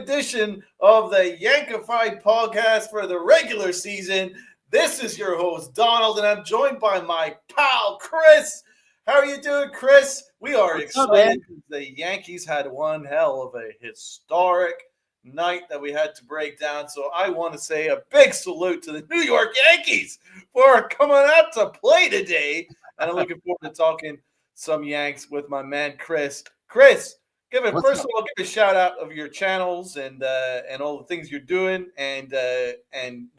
edition of the Yankified podcast for the regular season. This is your host, Donald, and I'm joined by my pal, Chris. How are you doing, Chris? We are excited. The Yankees had one hell of a historic night that we had to break down. So I want to say a big salute to the New York Yankees for coming out to play today. And I'm looking forward to talking some Yanks with my man, Chris. Chris, first of all, give a shout out of your channels and all the things you're doing and the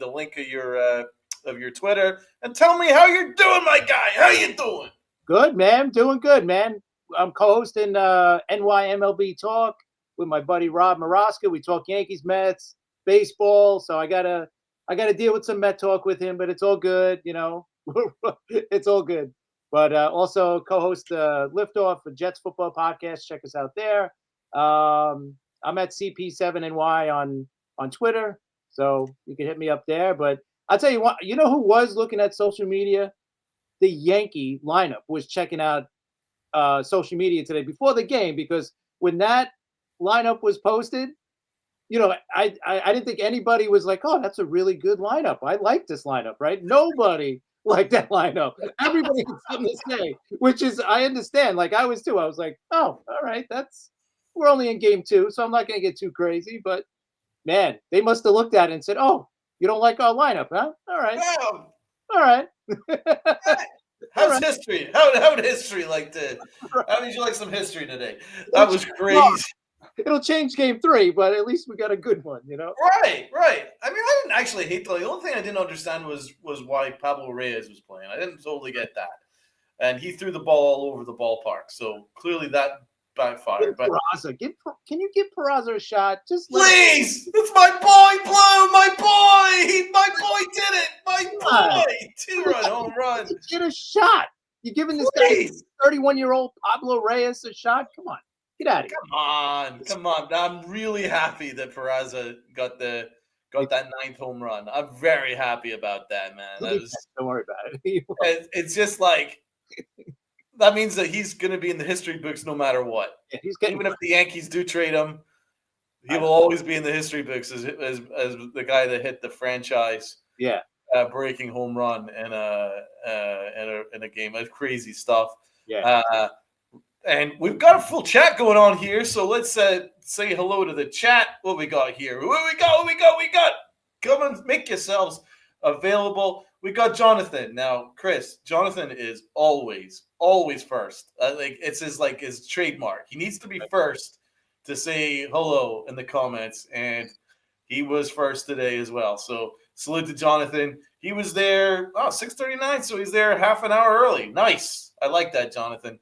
link of your Twitter. And tell me how you're doing, my guy. How you doing? Good, man. Doing good, man. I'm co-hosting NYMLB Talk with my buddy Rob Maraska. We talk Yankees, Mets, baseball. So I gotta deal with some Met talk with him, but it's all good, you know. It's all good. But also co-host Liftoff, a Jets football podcast. Check us out there. I'm at CP7NY on Twitter, so you can hit me up there. But I'll tell you what, you know who was looking at social media? The Yankee lineup was checking out social media today before the game, because when that lineup was posted, you know, I didn't think anybody was like, oh, that's a really good lineup. I like this lineup, right? Nobody liked that lineup. Everybody had something to say, which is, I understand. Like I was too. I was like, oh, all right, we're only in game 2, so I'm not going to get too crazy. But man, they must have looked at it and said, oh, you don't like our lineup, huh? All right. Yeah. All right. How's history? How would history like to? How did you like some history today? That was crazy. It'll change game 3, but at least we got a good one, you know? Right. I mean, I didn't actually hate the only thing I didn't understand was why Pablo Reyes was playing. I didn't totally get that. And he threw the ball all over the ballpark. So clearly that backfired. But can you give Peraza a shot? Just please! It's my boy, Blue! My boy! My boy did it! My boy! 2-run home run. Get a shot. You're giving this guy, 31-year-old Pablo Reyes, a shot? Come on. Get out of here. Come on. I'm really happy that Peraza got that 9th home run. I'm very happy about that, man. Don't worry about it. It's just like that means that he's going to be in the history books no matter what. Yeah, even if the Yankees do trade him, he will always be in the history books as the guy that hit the franchise breaking home run in a game. That's crazy stuff. Yeah. And we've got a full chat going on here, so let's say hello to the chat. What we got here? What we got? Come and make yourselves available. We got Jonathan. Now, Chris, Jonathan is always first. It's his trademark. He needs to be first to say hello in the comments, and he was first today as well. So salute to Jonathan. He was there 6:39, so he's there half an hour early. Nice. I like that, Jonathan.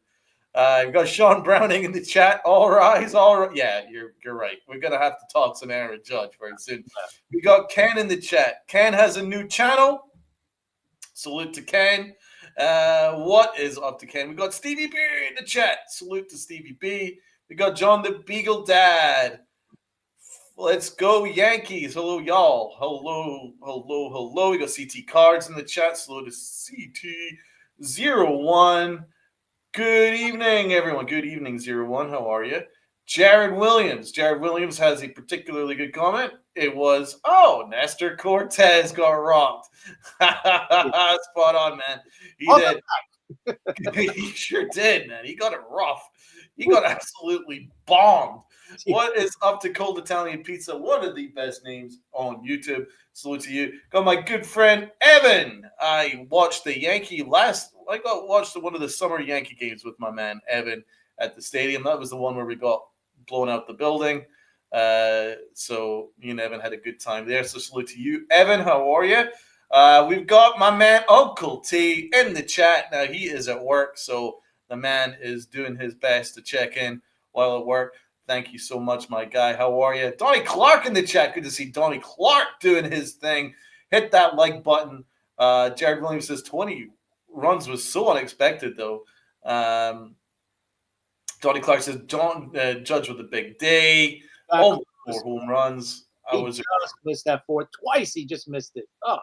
We've got Sean Browning in the chat. All rise. Yeah, you're right. We're gonna have to talk some Aaron Judge very soon. We got Ken in the chat. Ken has a new channel. Salute to Ken. What is up to Ken? We got Stevie B in the chat. Salute to Stevie B. We got John the Beagle Dad. Let's go Yankees. Hello, y'all. Hello. We got CT Cards in the chat. Salute to CT01. Good evening, everyone. Good evening, 01. How are you? Jared Williams. Jared Williams has a particularly good comment. It was, Nestor Cortez got rocked. Spot on, man. He did. He sure did, man. He got it rough. He got absolutely bombed. What is up to Cold Italian Pizza? One of the best names on YouTube. Salute to you. Got my good friend Evan. I watched one of the summer Yankee games with my man Evan at the stadium. That was the one where we got blown out the building. So me and Evan had a good time there. So salute to you, Evan. How are you? We've got my man Uncle T in the chat. Now he is at work, so the man is doing his best to check in while at work. Thank you so much, my guy. How are you? Donnie Clark in the chat. Good to see Donnie Clark doing his thing. Hit that like button. Jared Williams says 20 runs was so unexpected, though. Donnie Clark says Judge with a big day. Almost 4 home runs. He just missed that 4 twice. He just missed it. Oh,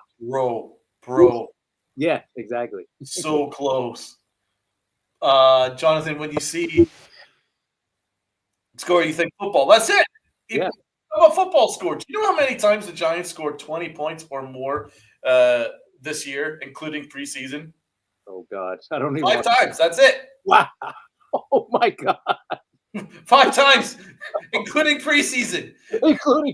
bro. Yeah, exactly. So close. Jonathan, when you see score, you think football. That's it. Yeah. How about football score? Do you know how many times the Giants scored 20 points or more this year, including preseason? Oh God, I don't even. 5 times. That's it. Wow. Oh my God. 5 times, including preseason. Including.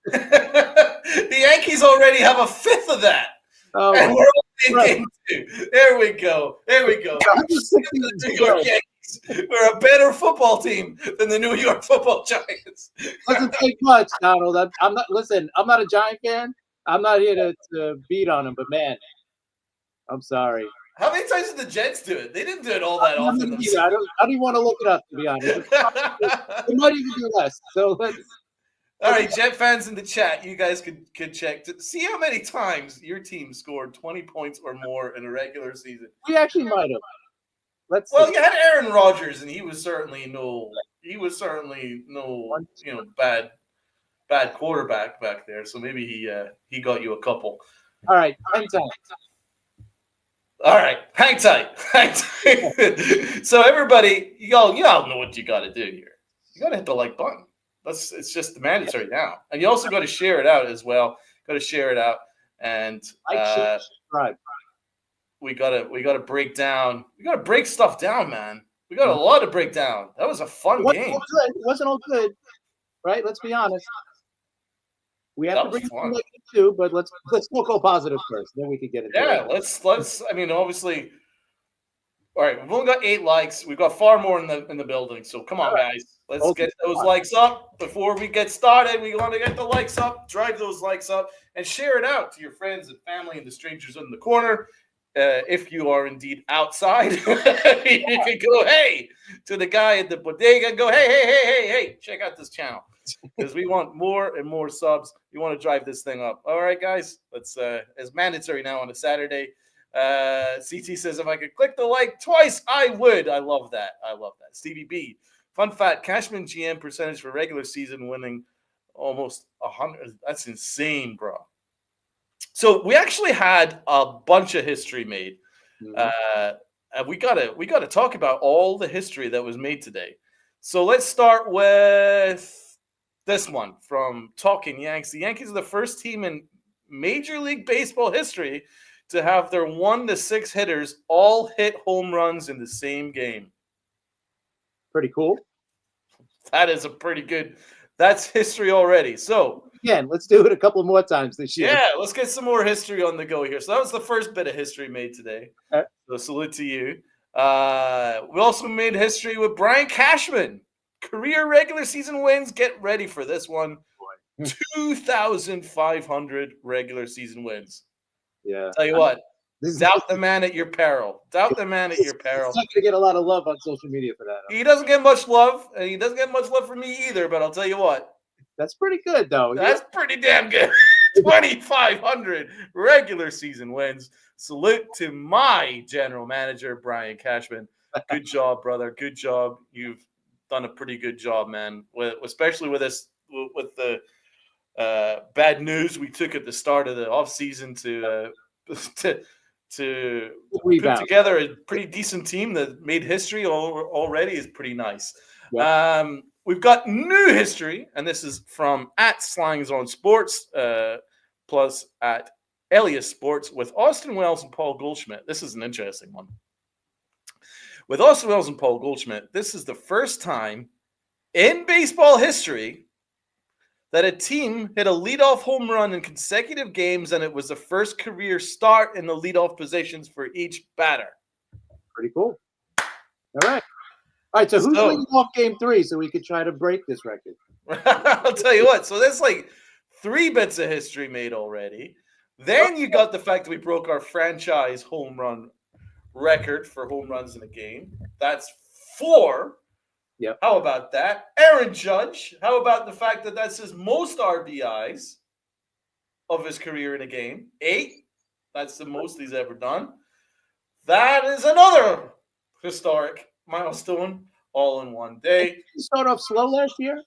The Yankees already have a fifth of that. Oh, And we're only in right. game 2. There we go. There we go. The New York Yankees. We're a better football team than the New York Football Giants. Doesn't take much, Donald. I'm not. Listen, I'm not a Giant fan. I'm not here to beat on him, but man, I'm sorry. How many times did the Jets do it? They didn't do it all that often. I don't even want to look it up, to be honest. It might even do less. So let's. All right, Jet fans in the chat, you guys could check to see how many times your team scored 20 points or more in a regular season. We actually might have. Well, you had Aaron Rodgers, and he was certainly no bad quarterback back there. So maybe he got you a couple. All right, hang tight. All right, hang tight. So everybody, y'all know what you got to do here. You got to hit the like button. It's just mandatory now, and you also got to share it out as well. Got to share it out, and subscribe. We gotta break down. We gotta break stuff down, man. We got a lot to break down. That was a fun game. It wasn't all good, right? Let's be honest. We have to bring some too, but let's talk all positive first. Then we can get into it. Yeah, let's. I mean, obviously. All right, we've only got 8 likes. We've got far more in the building. So come on, guys. Let's get those likes up before we get started. We want to get the likes up, drive those likes up, and share it out to your friends and family and the strangers in the corner. If you are indeed outside, you can go, hey, to the guy at the bodega and go, hey, check out this channel. Because we want more and more subs. We want to drive this thing up. All right, guys. It's mandatory now on a Saturday. CT says, if I could click the like twice, I would. I love that. Stevie B. Fun fact, Cashman GM percentage for regular season winning almost 100. That's insane, bro. So we actually had a bunch of history made. And we gotta talk about all the history that was made today. So let's start with this one from Talking Yanks. The Yankees are the first team in Major League Baseball history to have their 1 to 6 hitters all hit home runs in the same game. Pretty cool. That is a pretty good. That's history already. So again, let's do it a couple more times this year. Yeah, let's get some more history on the go here. So that was the first bit of history made today. Okay. So salute to you. We also made history with Brian Cashman. Career regular season wins. Get ready for this one. 2,500 regular season wins. Yeah. Tell you what, doubt the man at your peril. Doubt the man at your peril. He's not going to get a lot of love on social media for that. He doesn't get much love, and he doesn't get much love from me either, but I'll tell you what. That's pretty good, though. That's pretty damn good. 2,500 regular season wins. Salute to my general manager, Brian Cashman. Good job, brother. Good job. You've done a pretty good job, man. Especially with this, with the bad news we took at the start of the offseason to put together a pretty decent team that made history already is pretty nice. Yeah. We've got new history, and this is from @SlangsOnSports plus @Elias Sports with Austin Wells and Paul Goldschmidt. This is an interesting one. With Austin Wells and Paul Goldschmidt, this is the first time in baseball history that a team hit a leadoff home run in consecutive games, and it was the first career start in the leadoff positions for each batter. Pretty cool. All right. All right, so who's leading off game 3 so we could try to break this record? I'll tell you what. So there's like 3 bits of history made already. Then you got the fact that we broke our franchise home run record for home runs in a game. That's 4. Yep. How about that? Aaron Judge. How about the fact that that's his most RBIs of his career in a game? 8. That's the most he's ever done. That is another historic milestone all in one day. Did he start off slow last year?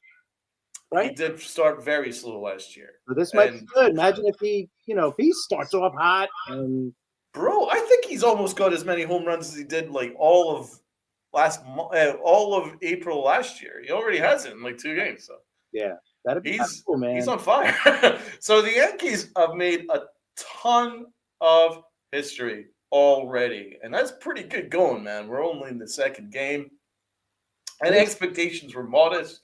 Right? He did start very slow last year. So this might be good. Imagine if he starts off hot and bro, I think he's almost got as many home runs as he did like all of April last year. He already has it in like 2 games. So yeah, That'd be cool, man. He's on fire. So the Yankees have made a ton of history already, and that's pretty good going, man. We're only in the second game, and expectations were modest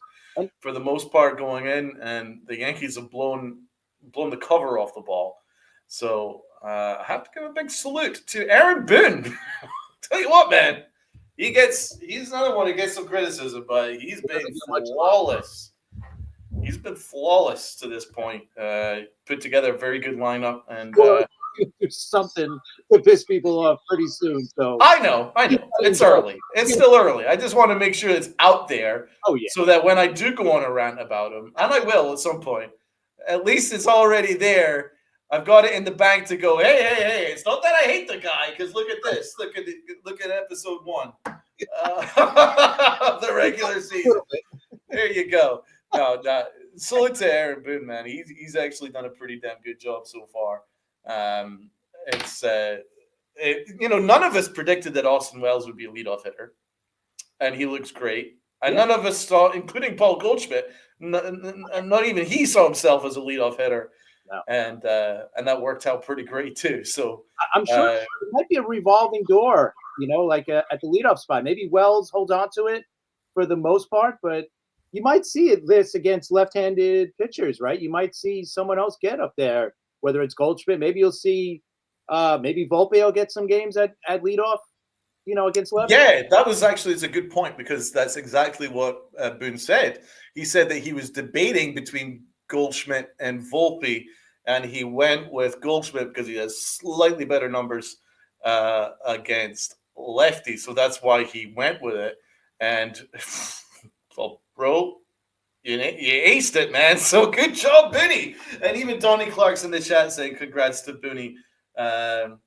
for the most part going in, and the Yankees have blown the cover off the ball. So I have to give a big salute to Aaron Boone. Tell you what, man, he's another one who gets some criticism, but he's been flawless. He's been flawless to this point. Put together a very good lineup, and there's something to piss people off pretty soon. So I know. It's early. It's still early. I just want to make sure it's out there. Oh yeah. So that when I do go on a rant about him, and I will at some point, at least it's already there. I've got it in the bank to go. Hey! It's not that I hate the guy, because look at this. Look at episode 1 of the regular season. There you go. No, salute to Aaron Boone, man. He's actually done a pretty damn good job so far. None of us predicted that Austin Wells would be a leadoff hitter, and he looks great. And none of us saw, including Paul Goldschmidt, not even he saw himself as a leadoff hitter. No. And that worked out pretty great too. So I'm sure it might be a revolving door, like at the leadoff spot. Maybe Wells holds on to it for the most part, but you might see this against left-handed pitchers, right? You might see someone else get up there, whether it's Goldschmidt. Maybe you'll see, maybe Volpe will get some games at leadoff, against left. Yeah, it's a good point, because that's exactly what Boone said. He said that he was debating between Goldschmidt and Volpe, and he went with Goldschmidt because he has slightly better numbers against lefties. So that's why he went with it. And well, bro, you aced it, man. So good job, Booney. And even Donnie Clark's in the chat saying congrats to Booney. And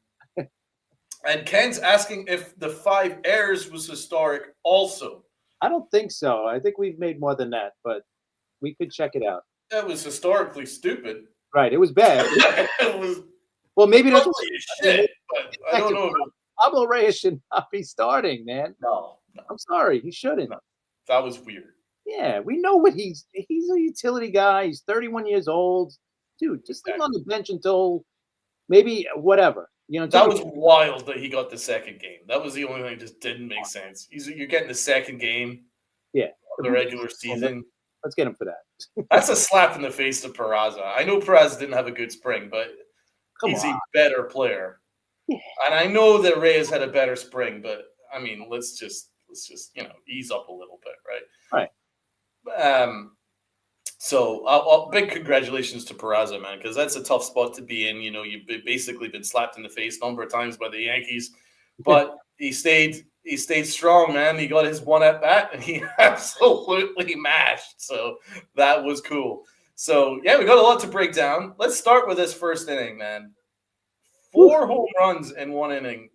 Ken's asking if the 5 errors was historic also. I don't think so. I think we've made more than that, but we could check it out. That was historically stupid. Right. It was bad. It was well, maybe that's shit, but I don't know. Pablo Reyes should not be starting, man. No. I'm sorry. He shouldn't. No. That was weird. Yeah, we know what he's a utility guy. He's 31 years old. Dude, just leave him on the bench until maybe whatever. That was wild that he got the second game. That was the only thing that just didn't make sense. You're getting the second game. Yeah. Of the regular season. Let's get him for that. That's a slap in the face to Peraza. I know Peraza didn't have a good spring, but he's a better player. Yeah. And I know that Reyes had a better spring, but I mean, let's just ease up a little bit, right? Right. So big congratulations to Peraza, man, because that's a tough spot to be in. You've basically been slapped in the face a number of times by the Yankees, but he stayed strong, man. He got his one at bat, and he absolutely mashed. So that was cool. So yeah, we got a lot to break down. Let's start with this first inning, man. 4 home runs in 1 inning.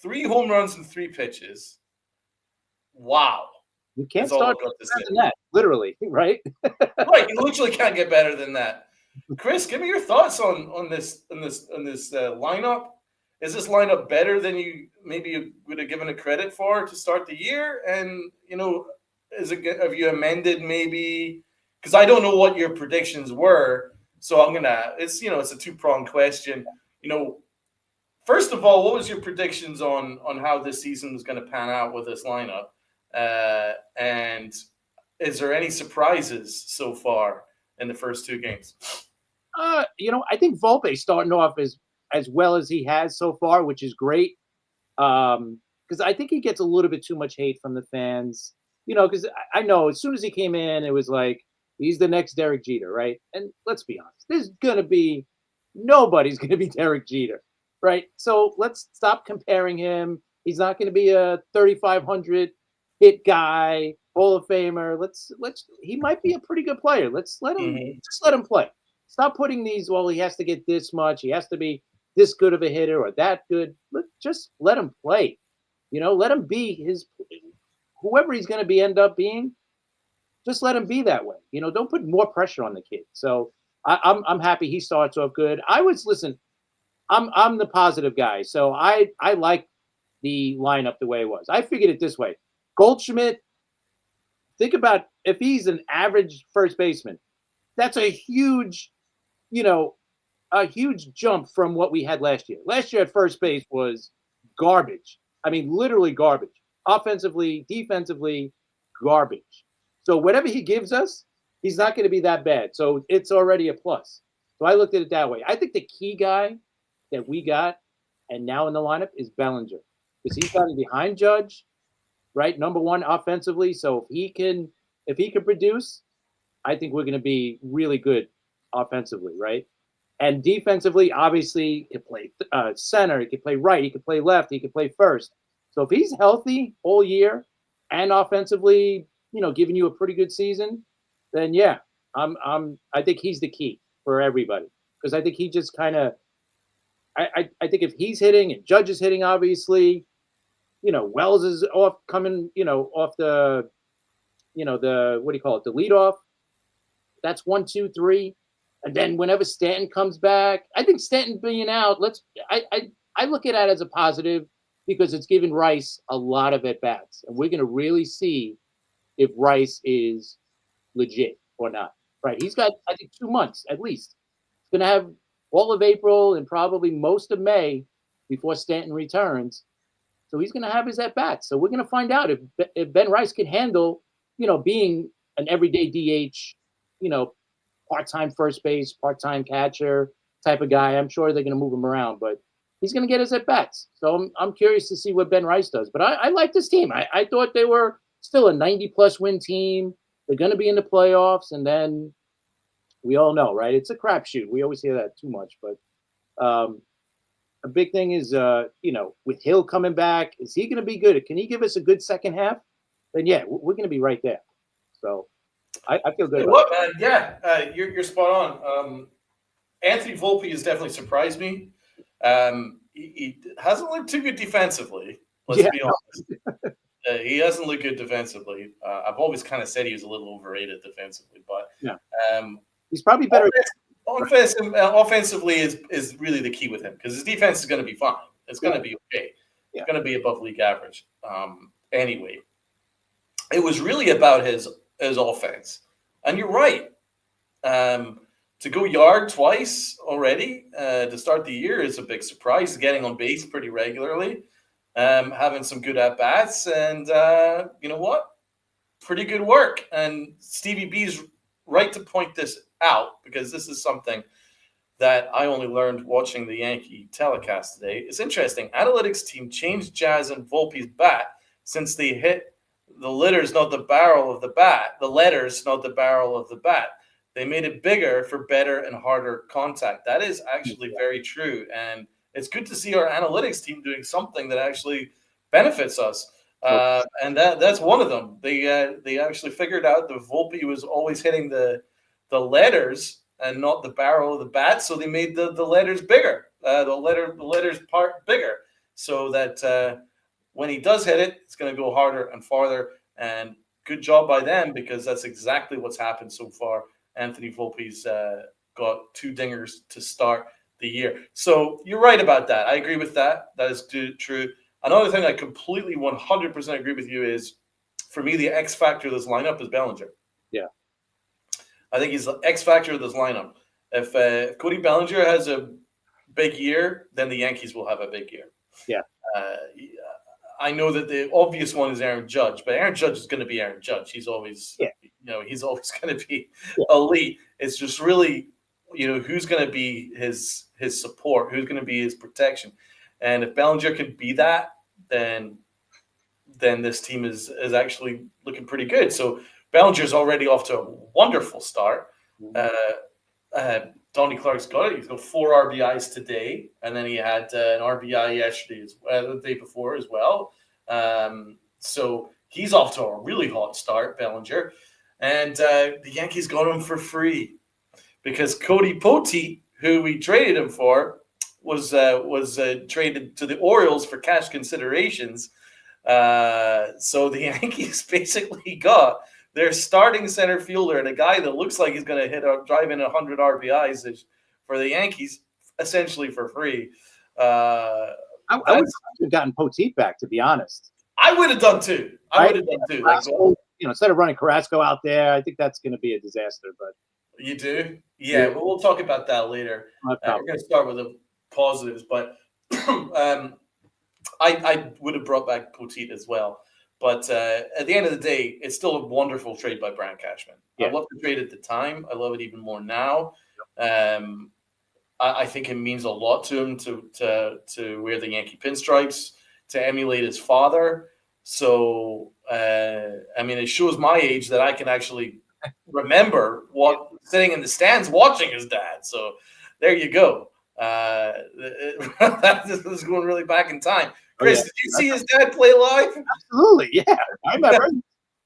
3 home runs in 3 pitches. Wow. You can't start better than that, literally, right? Right, you literally can't get better than that. Chris, give me your thoughts on this lineup. Is this lineup better than you maybe would have given it credit for to start the year? And have you amended maybe? Because I don't know what your predictions were, so it's a 2-pronged question. First of all, what was your predictions on how this season was going to pan out with this lineup? And is there any surprises so far in the first 2 games? I think Volpe starting off as well as he has so far, which is great. Because I think he gets a little bit too much hate from the fans. Because I know as soon as he came in, it was like he's the next Derek Jeter, right? And let's be honest, nobody's gonna be Derek Jeter, right? So let's stop comparing him. He's not going to be a 3,500 hit guy, Hall of Famer. He might be a pretty good player. Let's let him just let him play. Stop putting these, well, he has to get this much, he has to be this good of a hitter or that good. Just let him play. Let him be whoever he's going to end up being. Just let him be that way. Don't put more pressure on the kid. So I'm happy he starts off good. I'm the positive guy. So I like the lineup the way it was. I figured it this way. Goldschmidt, think about if he's an average first baseman, that's a huge, a huge jump from what we had last year. Last year at first base was garbage. I mean, literally garbage. Offensively, defensively, garbage. So whatever he gives us, he's not going to be that bad. So it's already a plus. So I looked at it that way. I think the key guy that we got and now in the lineup is Bellinger, because he's batting behind Judge, right? Number one offensively. So if he can produce, I think we're going to be really good offensively, right? And defensively, obviously, he can play center, he can play right, he can play left, he can play first. So if he's healthy all year and offensively, giving you a pretty good season, then yeah, I think he's the key for everybody, because I think he just kind of, I think if he's hitting and Judge is hitting, obviously, Wells is off coming, off the, the what do you call it, the leadoff. That's 1, 2, 3. And then whenever Stanton comes back, I think Stanton being out, I look at that as a positive, because it's giving Rice a lot of at-bats. And we're going to really see if Rice is legit or not. Right? He's got, I think, 2 months at least. He's going to have all of April and probably most of May before Stanton returns. So he's going to have his at-bats. So we're going to find out if Ben Rice can handle, being an everyday DH, part-time first base, part-time catcher type of guy. I'm sure they're going to move him around, but he's going to get his at-bats. So I'm curious to see what Ben Rice does. But I like this team. I thought they were still a 90-plus win team. They're going to be in the playoffs, and then we all know, right? It's a crapshoot. We always hear that too much. But a big thing is, with Hill coming back, is he going to be good? Can he give us a good second half? Then, yeah, we're going to be right there. So I feel good. What, man? Yeah, you're spot on. Anthony Volpe has definitely surprised me. He hasn't looked too good defensively. Let's be honest. He hasn't looked good defensively. I've always kind of said he was a little overrated defensively, but he's probably better. Offensively is really the key with him, because his defense is going to be fine. It's going to be okay. It's going to be above league average. Anyway, it was really about his offense. And you're right. To go yard twice already to start the year is a big surprise. Getting on base pretty regularly, having some good at-bats, and you know what? Pretty good work. And Stevie B's right to point this out, because this is something that I only learned watching the Yankee telecast today. It's interesting. Analytics team changed Jazz and Volpe's bat since they hit the letters, not the barrel of the bat. The letters, not the barrel of the bat. They made it bigger for better and harder contact. That is actually very true. And it's good to see our analytics team doing something that actually benefits us. And that's one of them. They actually figured out that Volpe was always hitting the letters and not the barrel of the bat. So they made the letters bigger, the letters part bigger, so that when he does hit it, it's going to go harder and farther. And good job by them, because that's exactly what's happened so far. Anthony Volpe's got 2 dingers to start the year. So you're right about that. I agree with that. That is true. Another thing I completely 100% agree with you is, for me, the X factor of this lineup is Bellinger. Yeah. I think he's the X factor of this lineup. If Cody Bellinger has a big year, then the Yankees will have a big year. Yeah. I know that the obvious one is Aaron Judge, but Aaron Judge is going to be Aaron Judge. He's always, he's always going to be elite. It's just really, who's going to be his support, who's going to be his protection. And if Bellinger can be that, then this team is actually looking pretty good. So Bellinger's already off to a wonderful start. Donnie Clark's got it. He's got 4 RBIs today, and then he had an RBI yesterday, the day before as well. So he's off to a really hot start, Bellinger. And the Yankees got him for free, because Cody Poteet, who we traded him for, was traded to the Orioles for cash considerations. So the Yankees basically got their starting center fielder and a guy that looks like he's going to drive in 100 RBIs for the Yankees, essentially for free. I would have gotten Poteet back, to be honest. I would have done too. Like, instead of running Carrasco out there, I think that's going to be a disaster. But you do, yeah. Well, we'll talk about that later. We're going to start with the positives, but I would have brought back Poteet as well. But at the end of the day, it's still a wonderful trade by Brian Cashman. Yeah. I love the trade at the time. I love it even more now. I think it means a lot to him to wear the Yankee pinstripes, to emulate his father. So, I mean, it shows my age that I can actually remember sitting in the stands watching his dad. So there you go. This is going really back in time. Chris, did you see his dad play live? Absolutely, yeah. I remember.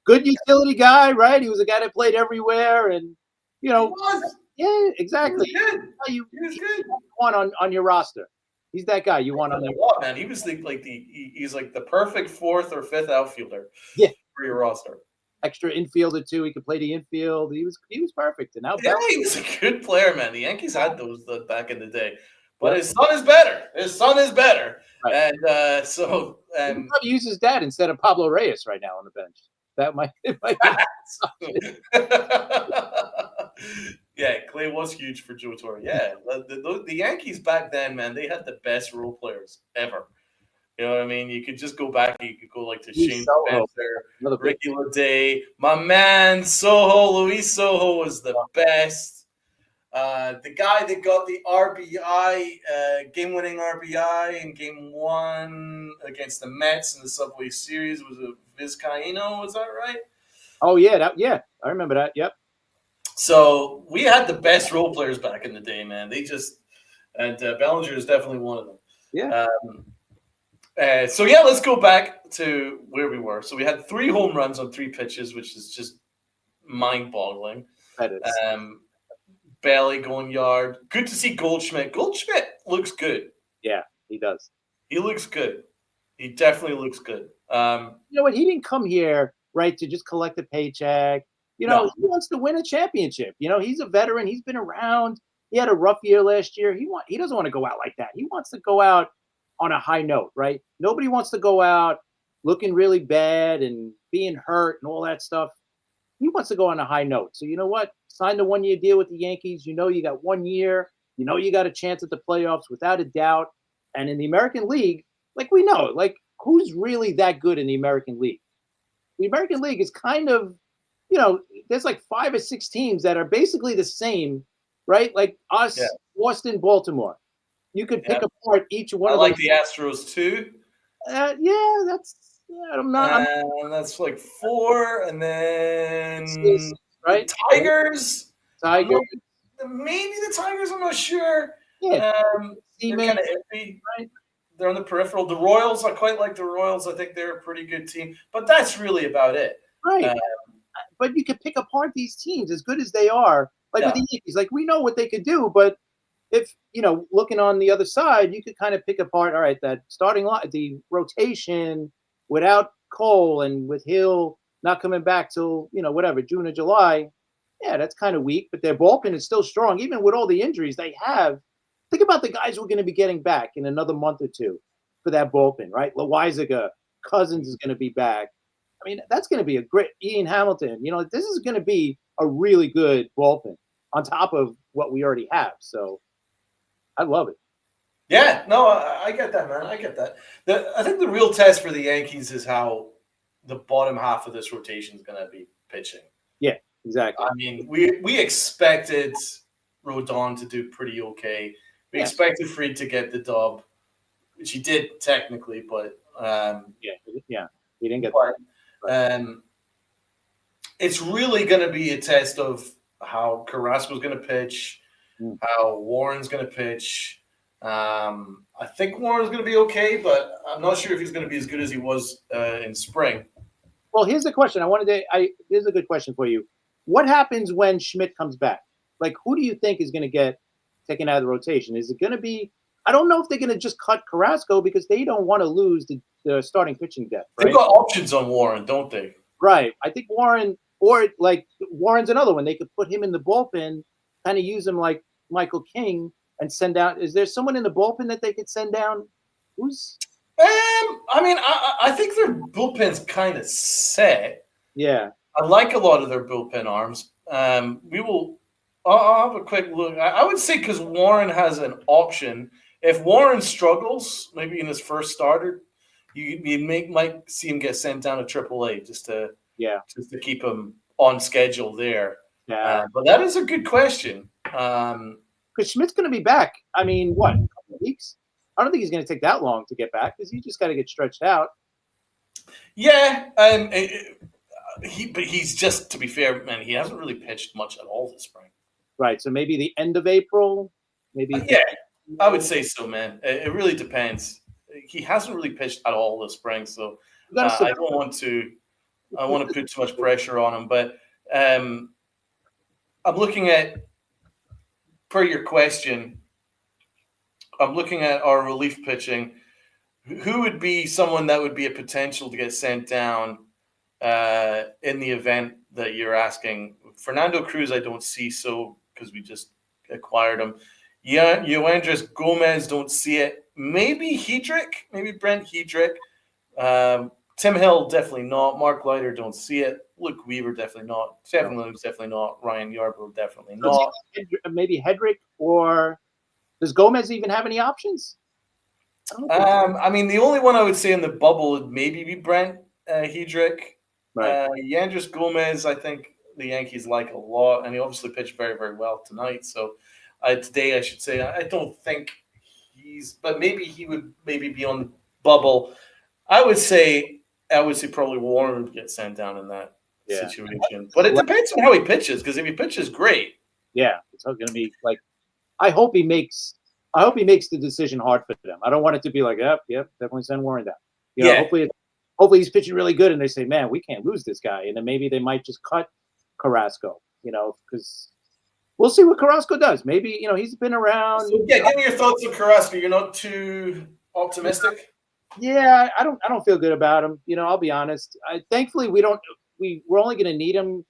Good utility guy, right? He was a guy that played everywhere, and he was. Yeah, exactly. He was good. He was good. Want on your roster. He's that guy you want on your roster. Man, he was he's like the perfect fourth or fifth outfielder. For your roster. Extra infielder too. He could play the infield. He was perfect. And now he was a good player, man. The Yankees had those back in the day. But his son is better. His son is better. Right. And so he probably use his dad instead of Pablo Reyes right now on the bench. That might Yeah, Clay was huge for Joe Torre. Yeah, the Yankees back then, man, they had the best role players ever. You know what I mean? You could just go back. You could go like to Shane Spencer, Ricky Leday, my man Soho. Luis Soho was the best. The guy that got the RBI, game-winning RBI in Game 1 against the Mets in the Subway Series was a Vizcaíno. Was that right? Oh yeah, I remember that. Yep. So we had the best role players back in the day, man. And Bellinger is definitely one of them. Yeah. So let's go back to where we were. So we had 3 home runs on 3 pitches, which is just mind-boggling. That is. Bailey going yard. Good to see Goldschmidt. Goldschmidt looks good. Yeah, he does. He looks good. He definitely looks good. You know what? He didn't come here, right, to just collect a paycheck. He wants to win a championship. He's a veteran. He's been around. He had a rough year last year. He doesn't want to go out like that. He wants to go out on a high note, right? Nobody wants to go out looking really bad and being hurt and all that stuff. He wants to go on a high note. So you know what? Sign the 1-year deal with the Yankees. You got 1 year. You got a chance at the playoffs without a doubt. And in the American League, we know, who's really that good in the American League? The American League is kind of, there's 5 or 6 teams that are basically the same, right? Like us, Boston, Baltimore. You could pick apart each one of them. I like the Astros too. I'm not. That's 4, and then right? Tigers. Maybe the Tigers. I'm not sure. Yeah, they're kind of iffy. Right? They're on the peripheral. The Royals, I quite like the Royals. I think they're a pretty good team, but that's really about it. Right. But you could pick apart these teams as good as they are. With the Yankees, we know what they could do, but if looking on the other side, you could kind of pick apart. All right, that starting line, the rotation without Cole and with Hill not coming back till June or July. Yeah, that's kind of weak. But their bullpen is still strong, even with all the injuries they have. Think about the guys we're going to be getting back in another month or two for that bullpen, right? Loizaga, Cousins is going to be back. I mean, that's going to be a great Ian Hamilton. This is going to be a really good bullpen on top of what we already have. So I love it. Yeah, no, I get that, man. I get that. I think the real test for the Yankees is how the bottom half of this rotation is going to be pitching. Yeah, exactly. I mean, we expected Rodon to do pretty okay. We expected Fried to get the dub, which he did technically, but he didn't get that. It's really going to be a test of how Carrasco's going to pitch, how Warren's going to pitch. I think Warren's going to be okay, but I'm not sure if he's going to be as good as he was in spring. Well, here's the question. Here's a good question for you. What happens when Schmidt comes back? Who do you think is going to get taken out of the rotation? Is it going to be? I don't know if they're going to just cut Carrasco because they don't want to lose the starting pitching depth. Right? They've got options on Warren, don't they? Right. I think Warren, or Warren's another one. They could put him in the bullpen, kind of use him like Michael King, and send out. Is there someone in the bullpen that they could send down? Who's? I mean, I think their bullpen's kind of set. Yeah. I like a lot of their bullpen arms. We will. I'll have a quick look. I would say because Warren has an option. If Warren struggles, maybe in his first starter, might see him get sent down to AAA just to keep him on schedule there. Yeah. But that is a good question. Because Schmidt's going to be back. I mean, what, a couple of weeks? I don't think he's going to take that long to get back because he just got to get stretched out. Yeah, but he's just, to be fair, man, he hasn't really pitched much at all this spring. Right, so maybe the end of April, maybe. Yeah, I would say so, man. It really depends. He hasn't really pitched at all this spring, so I don't want to. I want to put too much pressure on him, but I'm looking at, per your question, I'm looking at our relief pitching. Who would be someone that would be a potential to get sent down in the event that you're asking? Fernando Cruz, I don't see so because we just acquired him. Yoandres Gomez, don't see it. Maybe Hedrick, maybe Brent Hedrick. Tim Hill, definitely not. Mark Leiter, don't see it. Luke Weaver, definitely not. Stephen Williams, definitely not. Ryan Yarbrough, definitely not. Maybe Hedrick, or does Gomez even have any options? I mean, the only one I would say in the bubble would maybe be Brent Hedrick. Right. Yandris Gomez, I think the Yankees like a lot, and he obviously pitched very, very well tonight. So today, I should say, I don't think but maybe he would maybe be on the bubble. I would say probably Warren would get sent down in that situation. But it depends on how he pitches, because if he pitches great. Yeah, it's going to be like, I hope he makes the decision hard for them. I don't want it to be like, yep, definitely send Warren down. You know, hopefully he's pitching really good and they say, man, we can't lose this guy. And then maybe they might just cut Carrasco, you know, because we'll see what Carrasco does. Maybe, you know, he's been around. So, give me your thoughts on Carrasco. You're not too optimistic? Yeah, I don't feel good about him. You know, I'll be honest. Thankfully, we're only going to need him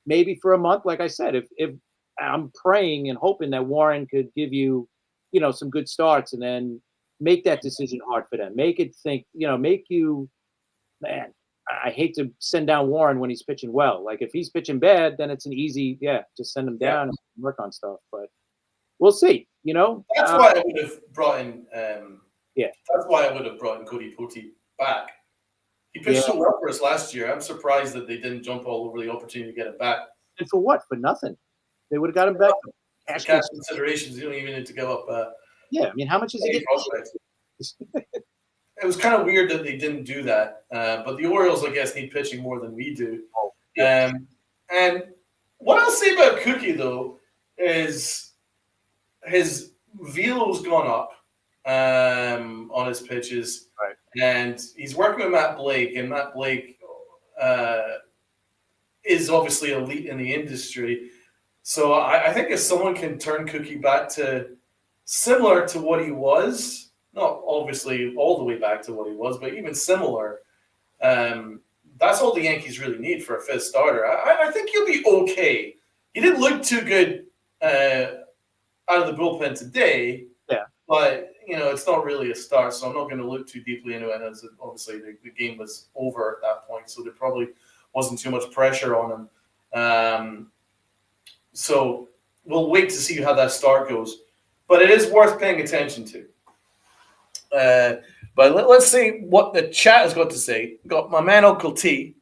maybe for a month. Like I said, if I'm praying and hoping that Warren could give you, you know, some good starts and then make that decision hard for them. Make it think, you know, make you, man, I hate to send down Warren when he's pitching well. Like if he's pitching bad, then it's an easy, just send him down and work on stuff. But we'll see, you know. That's why I would have brought in that's why I would have brought in Cody Potey back. He pitched so well for us last year. I'm surprised that they didn't jump all over the opportunity to get him back. And for what? For nothing. They would have got him back. Cash considerations, you don't even need to give up. I mean, how much is he getting? It was kind of weird that they didn't do that. But the Orioles, I guess, need pitching more than we do. And what I'll say about Cookie, though, is his velo's gone up on his pitches. Right. And he's working with Matt Blake, and Matt Blake is obviously elite in the industry. So I think if someone can turn Cookie back to similar to what he was, not obviously all the way back to what he was, but even similar, that's all the Yankees really need for a fifth starter. I think he'll be okay. He didn't look too good out of the bullpen today, but you know it's not really a start, so I'm not going to look too deeply into it. As obviously the game was over at that point, so there probably wasn't too much pressure on him. So we'll wait to see how that start goes. But it is worth paying attention to. But let's see what the chat has got to say. We've got my man Uncle T.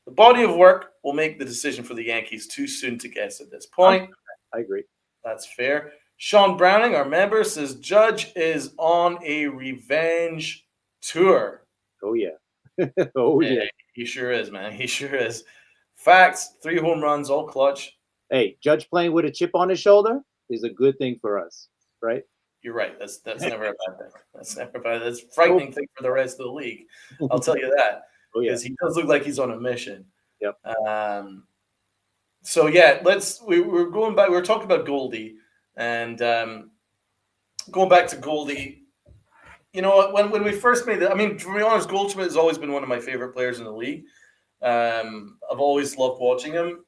The body of work will make the decision for the Yankees. Too soon to guess at this point. I agree. That's fair. Sean Browning, our member, says Judge is on a revenge tour. Oh, yeah. Yeah. He sure is, man. He sure is. Facts, 3 home runs, all clutch. Hey, Judge playing with a chip on his shoulder is a good thing for us, right? You're right. That's never a bad thing. That's never bad. That's a frightening thing for the rest of the league. I'll tell you that. Because he does look like he's on a mission. Yep. So we're going back. We were talking about Goldie, and going back to Goldie. You know, when we first made it, I mean, to be honest, Goldschmidt has always been one of my favorite players in the league. I've always loved watching him.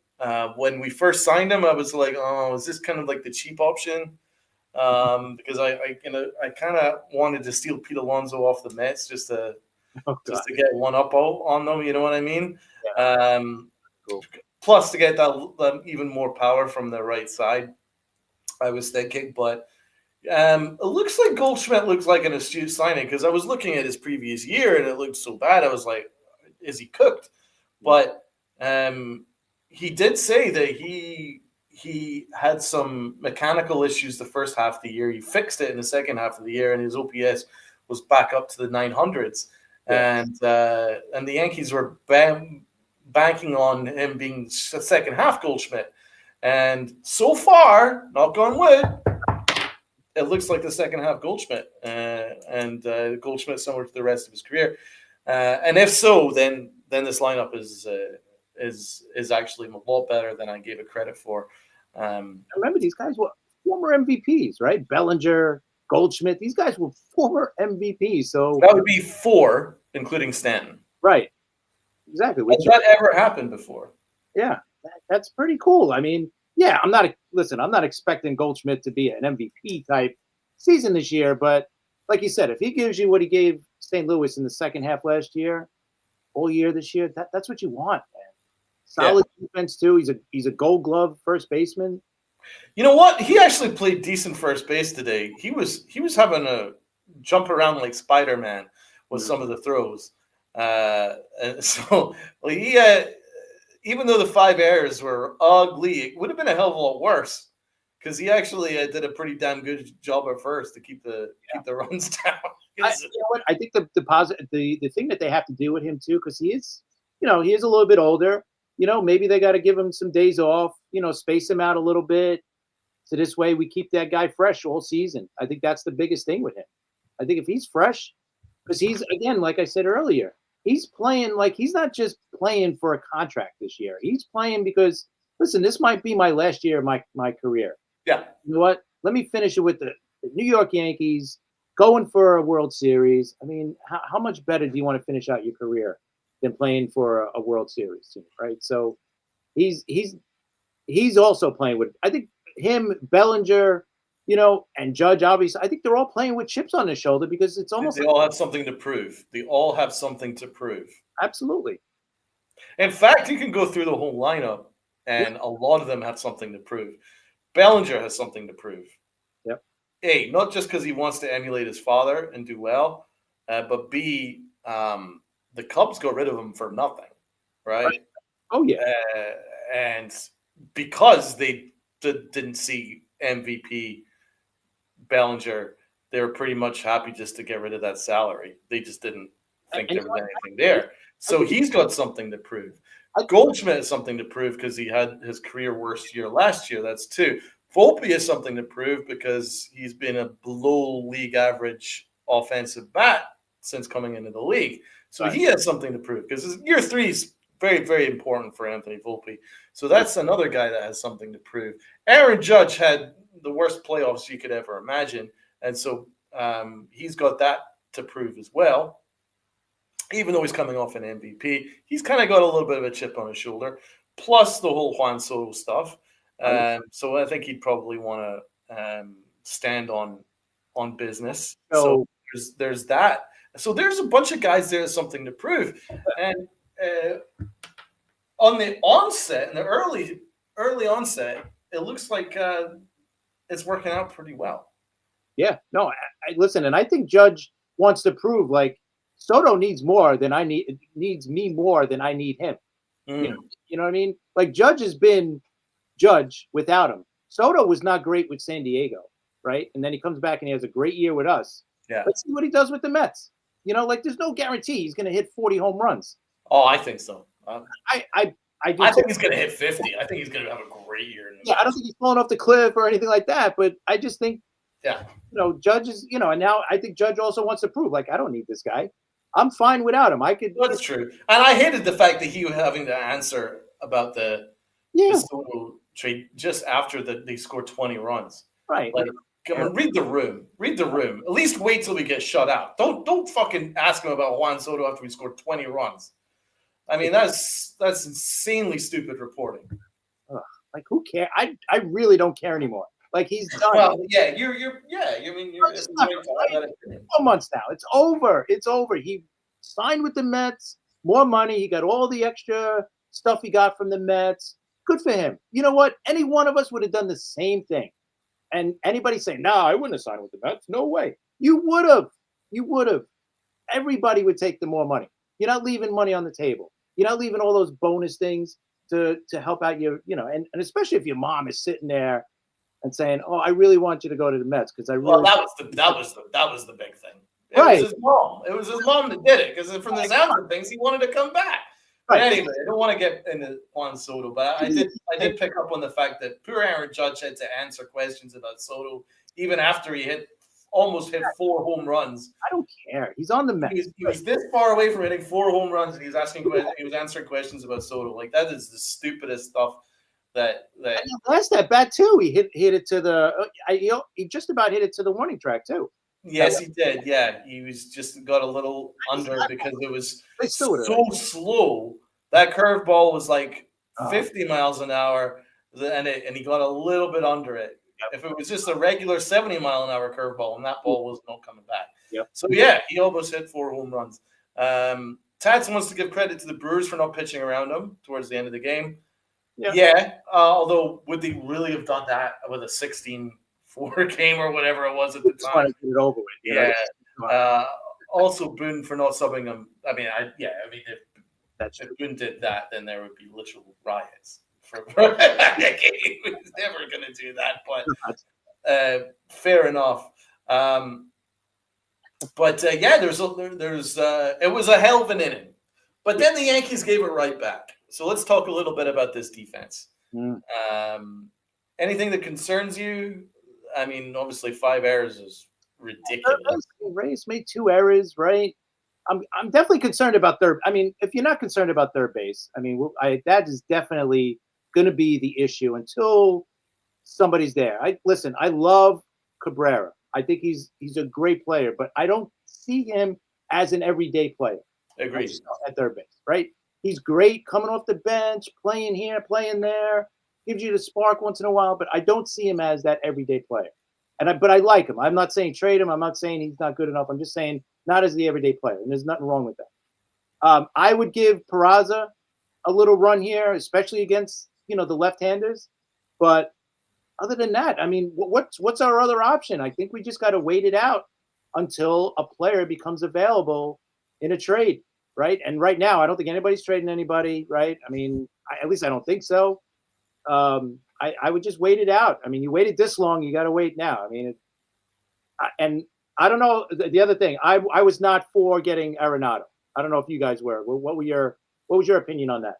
When we first signed him, I was like, oh, is this kind of like the cheap option? Because I kind of wanted to steal Pete Alonso off the Mets just to get one up on them. You know what I mean? Yeah. Cool. Plus, to get that even more power from the right side, I was thinking. But it looks like Goldschmidt looks like an astute signing because I was looking at his previous year and it looked so bad. I was like, is he cooked? But he did say that he had some mechanical issues the first half of the year. He fixed it in the second half of the year, and his OPS was back up to the 900s. Yes. And the Yankees were banking on him being a second half Goldschmidt. And so far, knock on wood, it looks like the second half Goldschmidt, and Goldschmidt similar to the rest of his career. And if so, then this lineup is actually a lot better than I gave it credit for. Remember, these guys were former MVPs, right? Bellinger, Goldschmidt, these guys were former MVPs. So that would be 4, including Stanton. Right. Exactly. Has that ever happened before? Yeah, that's pretty cool. I mean, yeah, I'm not expecting Goldschmidt to be an MVP type season this year, but like you said, if he gives you what he gave St. Louis in the second half last year, all year this year, that's what you want, man. Solid defense too. He's a Gold Glove first baseman. You know what? He actually played decent first base today. He was having a jump around like Spider-Man with some of the throws. And so he even though the 5 errors were ugly, it would have been a hell of a lot worse because he actually did a pretty damn good job at first to keep the runs down. You know what? I think the thing that they have to do with him too, because he is a little bit older. Maybe they got to give him some days off. Space him out a little bit, so this way we keep that guy fresh all season. I think that's the biggest thing with him. I think if he's fresh, because he's, again, like I said earlier, he's playing like he's not just playing for a contract this year. He's playing because, listen, this might be my last year of my career. Yeah. You know what? Let me finish it with the New York Yankees going for a World Series. I mean, how much better do you want to finish out your career than playing for a World Series team, right? So he's also playing with, I think, him, Bellinger, and Judge, obviously. I think they're all playing with chips on their shoulder because it's almost they all have something to prove. They all have something to prove. Absolutely. In fact, you can go through the whole lineup, and a lot of them have something to prove. Bellinger has something to prove. Yep. A, not just because he wants to emulate his father and do well, but B, the Cubs got rid of him for nothing, right? Oh, yeah. And because they didn't see MVP Bellinger, they were pretty much happy just to get rid of that salary. They just didn't think there was anything there. So he's got something to prove. Goldschmidt has something to prove because he had his career worst year last year. That's 2. Volpe has something to prove because he's been a below league average offensive bat since coming into the league. So he has something to prove because year 3 is very, very important for Anthony Volpe. So that's another guy that has something to prove. Aaron Judge had the worst playoffs you could ever imagine. And so he's got that to prove as well. Even though he's coming off an MVP, he's kind of got a little bit of a chip on his shoulder, plus the whole Juan Soto stuff. So I think he'd probably want to stand on business. So there's that. So there's a bunch of guys there with something to prove. And on the onset, in the early onset, it looks like it's working out pretty well. Yeah. No, I listen, and I think Judge wants to prove like Soto needs me more than I need him. You know what I mean? Like Judge has been Judge without him. Soto was not great with San Diego, right? And then he comes back and he has a great year with us. Yeah. Let's see what he does with the Mets. Like there's no guarantee he's going to hit 40 home runs. Oh, I think so. I think he's going to hit 50. I think he's going to have a great year. I don't think he's falling off the cliff or anything like that, but I just think, Judge is, and now I think Judge also wants to prove, like, I don't need this guy. I'm fine without him. That's true. And I hated the fact that he was having to answer about the Soto trade just after they scored 20 runs. Right. Like, come on, read the room. Read the room. At least wait till we get shut out. Don't fucking ask him about Juan Soto after we scored 20 runs. I mean, that's insanely stupid reporting. Like, who cares? I really don't care anymore. Like, he's done. Well, yeah, you're 4 months now. It's over. He signed with the Mets, more money. He got all the extra stuff he got from the Mets. Good for him. You know what? Any one of us would have done the same thing. And anybody saying, no, I wouldn't have signed with the Mets. No way. You would have. You would have. Everybody would take the more money. You're not leaving money on the table. You're not leaving all those bonus things to help out your, and especially if your mom is sitting there and saying, "Oh, I really want you to go to the Mets because I really." Well, that was the big thing. It Right. was his mom. It was his mom that did it because from the sound of things, he wanted to come back. But Right. anyway, I don't want to get into Juan Soto, but I did pick up on the fact that poor Aaron Judge had to answer questions about Soto even after he almost hit 4 home runs. I don't care. He's on the Mets. He was this far away from hitting 4 home runs, and he was answering questions about Soto. Like, that is the stupidest stuff. That last at bat too, he hit it to the. He just about hit it to the warning track too. Yes, he did. Yeah, he was just got a little under because it was so slow. That curveball was like 50 miles an hour, and he got a little bit under it. Yep. If it was just a regular 70-mile-an-hour curveball, and that ball was not coming back. Yep. So yeah, he almost hit 4 home runs. Tats wants to give credit to the Brewers for not pitching around him towards the end of the game. Yeah. Although, would they really have done that with a 16-4 game or whatever it was at the time? Just want to get it over with. Yeah. Also, Boone for not subbing him. I mean, if Boone did that, then there would be literal riots. He was never going to do that, but fair enough. It was a hell of an inning. But then the Yankees gave it right back. So let's talk a little bit about this defense. Anything that concerns you? I mean, obviously 5 errors is ridiculous. Reyes made 2 errors, right? I'm definitely concerned about third. I mean, if you're not concerned about third base, I mean, that is definitely going to be the issue until somebody's there. I love Cabrera. I think he's a great player, but I don't see him as an everyday player. Agreed. At third base, right? He's great coming off the bench, playing here, playing there, gives you the spark once in a while, but I don't see him as that everyday player. But I like him. I'm not saying trade him. I'm not saying he's not good enough. I'm just saying not as the everyday player, and there's nothing wrong with that. I would give Peraza a little run here, especially against the left-handers. But other than that, I mean, what's our other option? I think we just got to wait it out until a player becomes available in a trade. Right. And right now, I don't think anybody's trading anybody. Right. I mean, at least I don't think so. I would just wait it out. I mean, you waited this long. You got to wait now. I mean, and I don't know. The other thing, I was not for getting Arenado. I don't know if you guys were. What was your opinion on that?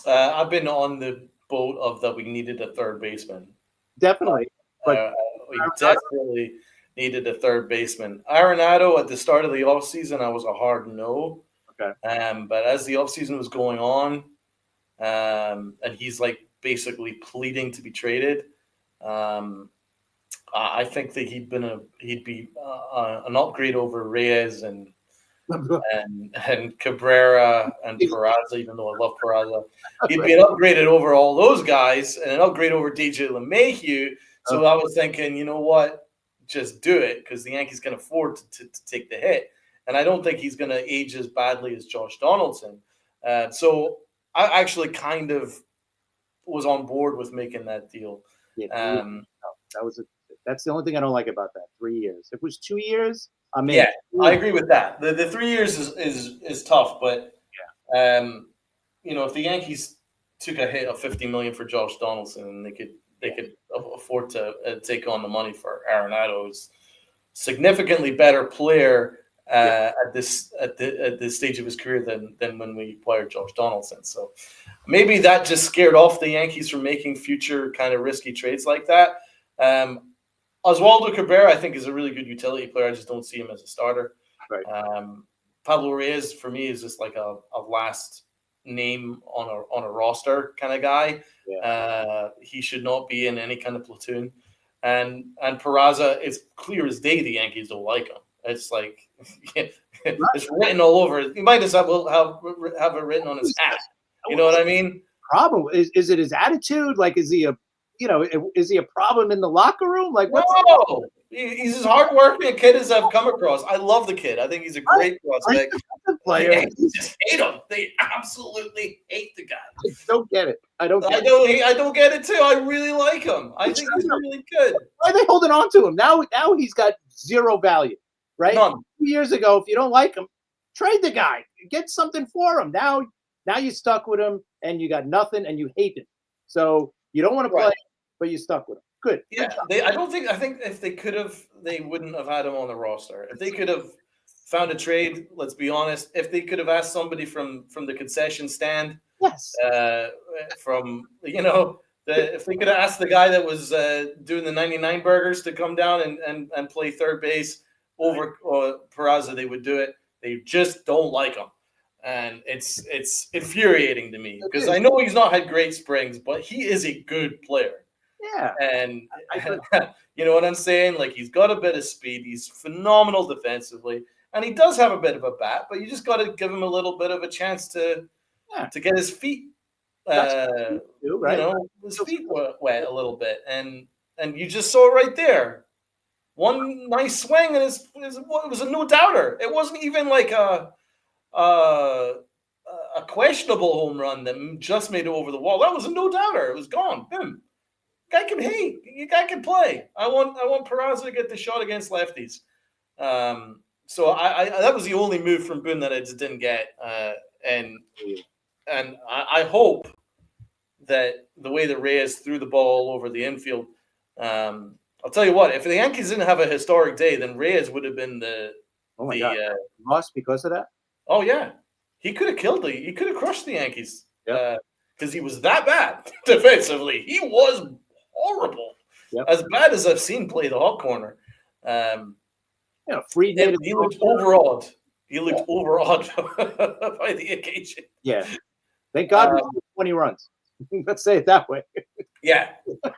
I've been on the boat of that we needed a third baseman. Definitely. But we definitely needed a third baseman. Arenado at the start of the offseason, I was a hard no. Okay. But as the offseason was going on, and he's like basically pleading to be traded, I think that he'd be an upgrade over Reyes and Cabrera and Peraza, even though I love Peraza. He'd be an upgraded over all those guys and an upgrade over DJ LeMahieu. So I was thinking, you know what? Just do it because the Yankees can afford to take the hit. And I don't think he's going to age as badly as Josh Donaldson. So I actually kind of was on board with making that deal. Yeah, that's the only thing I don't like about that. 3 years. If it was 2 years, I mean, yeah, I agree with that. The 3 years is tough, but if the Yankees took a hit of $50 million for Josh Donaldson, they could afford to take on the money for Arenado, who's significantly better player at this stage of his career than when we acquired Josh Donaldson. So maybe that just scared off the Yankees from making future kind of risky trades like that. Oswaldo Cabrera, I think, is a really good utility player. I just don't see him as a starter. Right. Pablo Reyes, for me, is just like a last name on a roster kind of guy. Yeah. He should not be in any kind of platoon. And Peraza, it's clear as day the Yankees don't like him. It's like it's written all over. He might just have it written on his hat. You know what I mean? Problem is it his attitude? Like, is he a problem in the locker room? Like, no, He's as hardworking a kid as I've come across. I love the kid. I think he's a great prospect. Player. They just hate him. They absolutely hate the guy. I don't get it. I don't get it too. I really like him. I think he's really good. Why are they holding on to him? Now he's got zero value, right? None. 2 years ago, if you don't like him, trade the guy. Get something for him. Now you're stuck with him, and you got nothing, and you hate him. So you don't want to play, but you're stuck with him. Good. Yeah. I think if they could have, they wouldn't have had him on the roster. If they could have found a trade, let's be honest, if they could have asked somebody from the concession stand, yes, if they could have asked the guy that was doing the 99 burgers to come down and play third base over Peraza, they would do it. They just don't like him. And it's infuriating to me because I know he's not had great springs, but he is a good player. Yeah. And you know what I'm saying? Like, he's got a bit of speed. He's phenomenal defensively. And he does have a bit of a bat, but you just got to give him a little bit of a chance to get his feet, his feet wet a little bit. And you just saw it right there. One nice swing, and it was a no-doubter. It wasn't even like a questionable home run that just made it over the wall. That was a no-doubter. It was gone. Boom. Guy can play. I want Peraza to get the shot against lefties. So I that was the only move from Boone that I just didn't get. And I hope that the way that Reyes threw the ball over the infield, I'll tell you what, if the Yankees didn't have a historic day, then Reyes would have been lost because of that. Oh yeah, he could have crushed the Yankees because he was that bad defensively. He was horrible, as bad as I've seen play the hot corner. He looked overawed. He looked overawed by the occasion. Yeah, thank God we scored 20 runs. Let's say it that way. Yeah,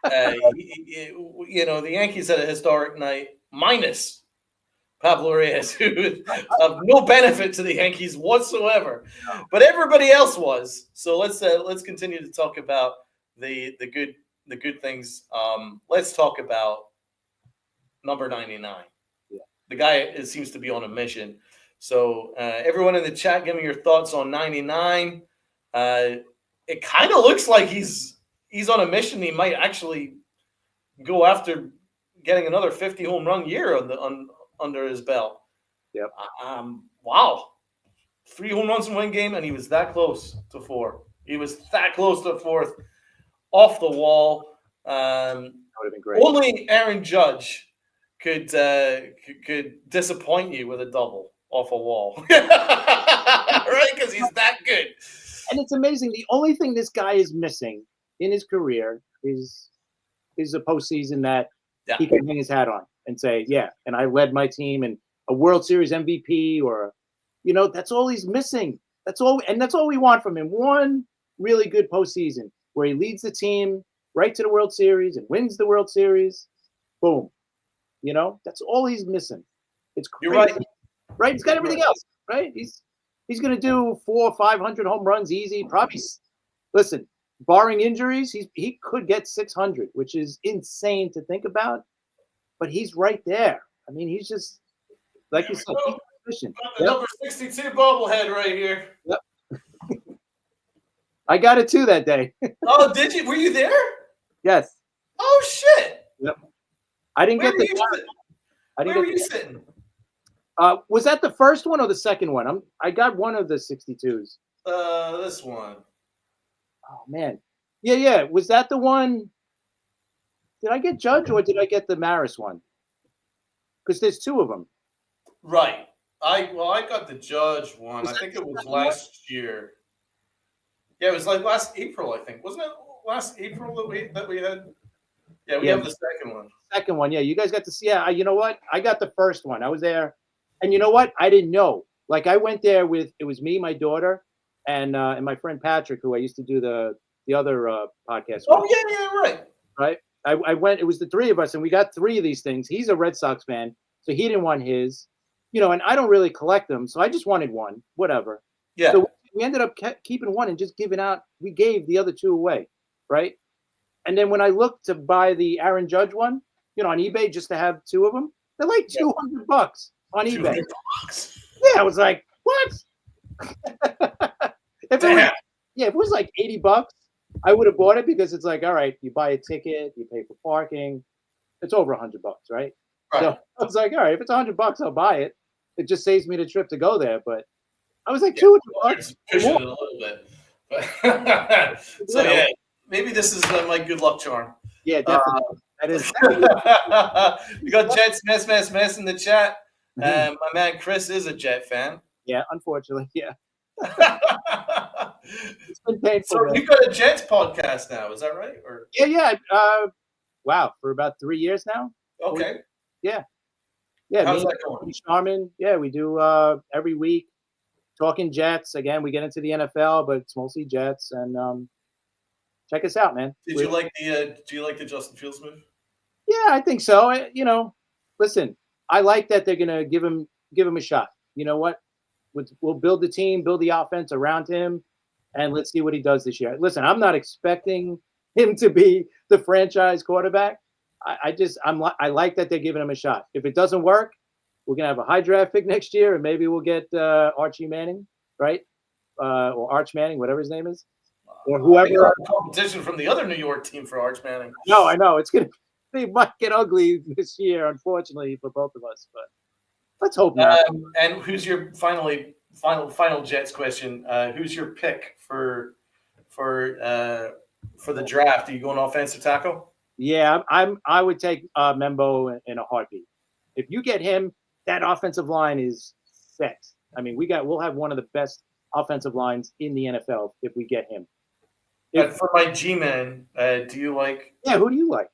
the Yankees had a historic night, minus Pablo Reyes, who of no benefit to the Yankees whatsoever, but everybody else was. So let's continue to talk about the good things. Let's talk about number 99. Yeah. The guy seems to be on a mission. So everyone in the chat, give me your thoughts on 99. It kind of looks like he's on a mission. He might actually go after getting another 50 home run year under his belt. Yep. Wow. 3 home runs in one game, and he was that close to 4. He was that close to 4th. Off the wall. That would have been great. Only Aaron Judge could disappoint you with a double off a wall. Right? Because he's that good. And it's amazing. The only thing this guy is missing in his career is a postseason that he can hang his hat on and say, yeah, and I led my team in a World Series MVP, or, that's all he's missing. That's all we want from him. One really good postseason where he leads the team right to the World Series and wins the World Series. Boom. That's all he's missing. It's crazy. You're right. Right? He's got everything else, right? He's going to do 400 or 500 home runs easy. Probably, listen, barring injuries, he could get 600, which is insane to think about. But he's right there. I mean, he's just, like you said, he's efficient. The number 62 bobblehead right here. Yep. I got it too that day. Oh, did you? Were you there? Yes. Oh shit. Yep. I didn't get Where were you sitting? Was that the first one or the second one? I got one of the 62s. This one. Oh man. Yeah. Was that the one? Did I get Judge or did I get the Maris one? Because there's 2 of them. Right. I got the Judge one. I think it was last year. Yeah, it was like last April, I think. Wasn't it last April that we had? Yeah, we have the second one. Second one, yeah. You guys got to see. Yeah, you know what? I got the first one. I was there, and you know what? I didn't know. Like, I went there with, it was me, my daughter, and my friend Patrick, who I used to do the other podcast with. Oh yeah, right. Right. I went. It was the 3 of us, and we got 3 of these things. He's a Red Sox fan, so he didn't want his. And I don't really collect them, so I just wanted one. Whatever. Yeah. So we ended up keeping one and just giving out. We gave the other 2 away, right? And then when I looked to buy the Aaron Judge one, on eBay just to have 2 of them. They're like $200 on eBay. $200. Yeah, I was like, what? If it was like $80, I would have bought it because it's like, all right, you buy a ticket, you pay for parking, it's over $100, right? So I was like, all right, if it's $100, I'll buy it. It just saves me the trip to go there. But I was like, $200. Push it a little bit. But so yeah, maybe this is my good luck charm. Yeah, definitely. That is. We got Jets mess in the chat. My man Chris is a Jet fan. Yeah, unfortunately, yeah. It's been painful. So you've got a Jets podcast now, is that right? Or yeah. Wow, for about 3 years now. Okay. Yeah. How's that going? Sharman. Yeah, we do every week talking Jets. Again, we get into the NFL, but it's mostly Jets. And check us out, man. Do you like the Justin Fields move? Yeah, I think so. Listen, I like that they're gonna give him a shot. You know what? We'll build the team, build the offense around him, and let's see what he does this year. Listen, I'm not expecting him to be the franchise quarterback. I like that they're giving him a shot. If it doesn't work, we're gonna have a high draft pick next year, and maybe we'll get Archie Manning, right? Or Arch Manning, whatever his name is, or whoever. Competition from the other New York team for Arch Manning. No, I know they might get ugly this year, unfortunately, for both of us. But let's hope not. And who's your final Jets question? Who's your pick for the draft? Are you going offensive tackle? Yeah, I would take Membo in a heartbeat. If you get him, that offensive line is set. I mean, we'll have one of the best offensive lines in the NFL if we get him. For my G-man, do you like? Yeah, who do you like?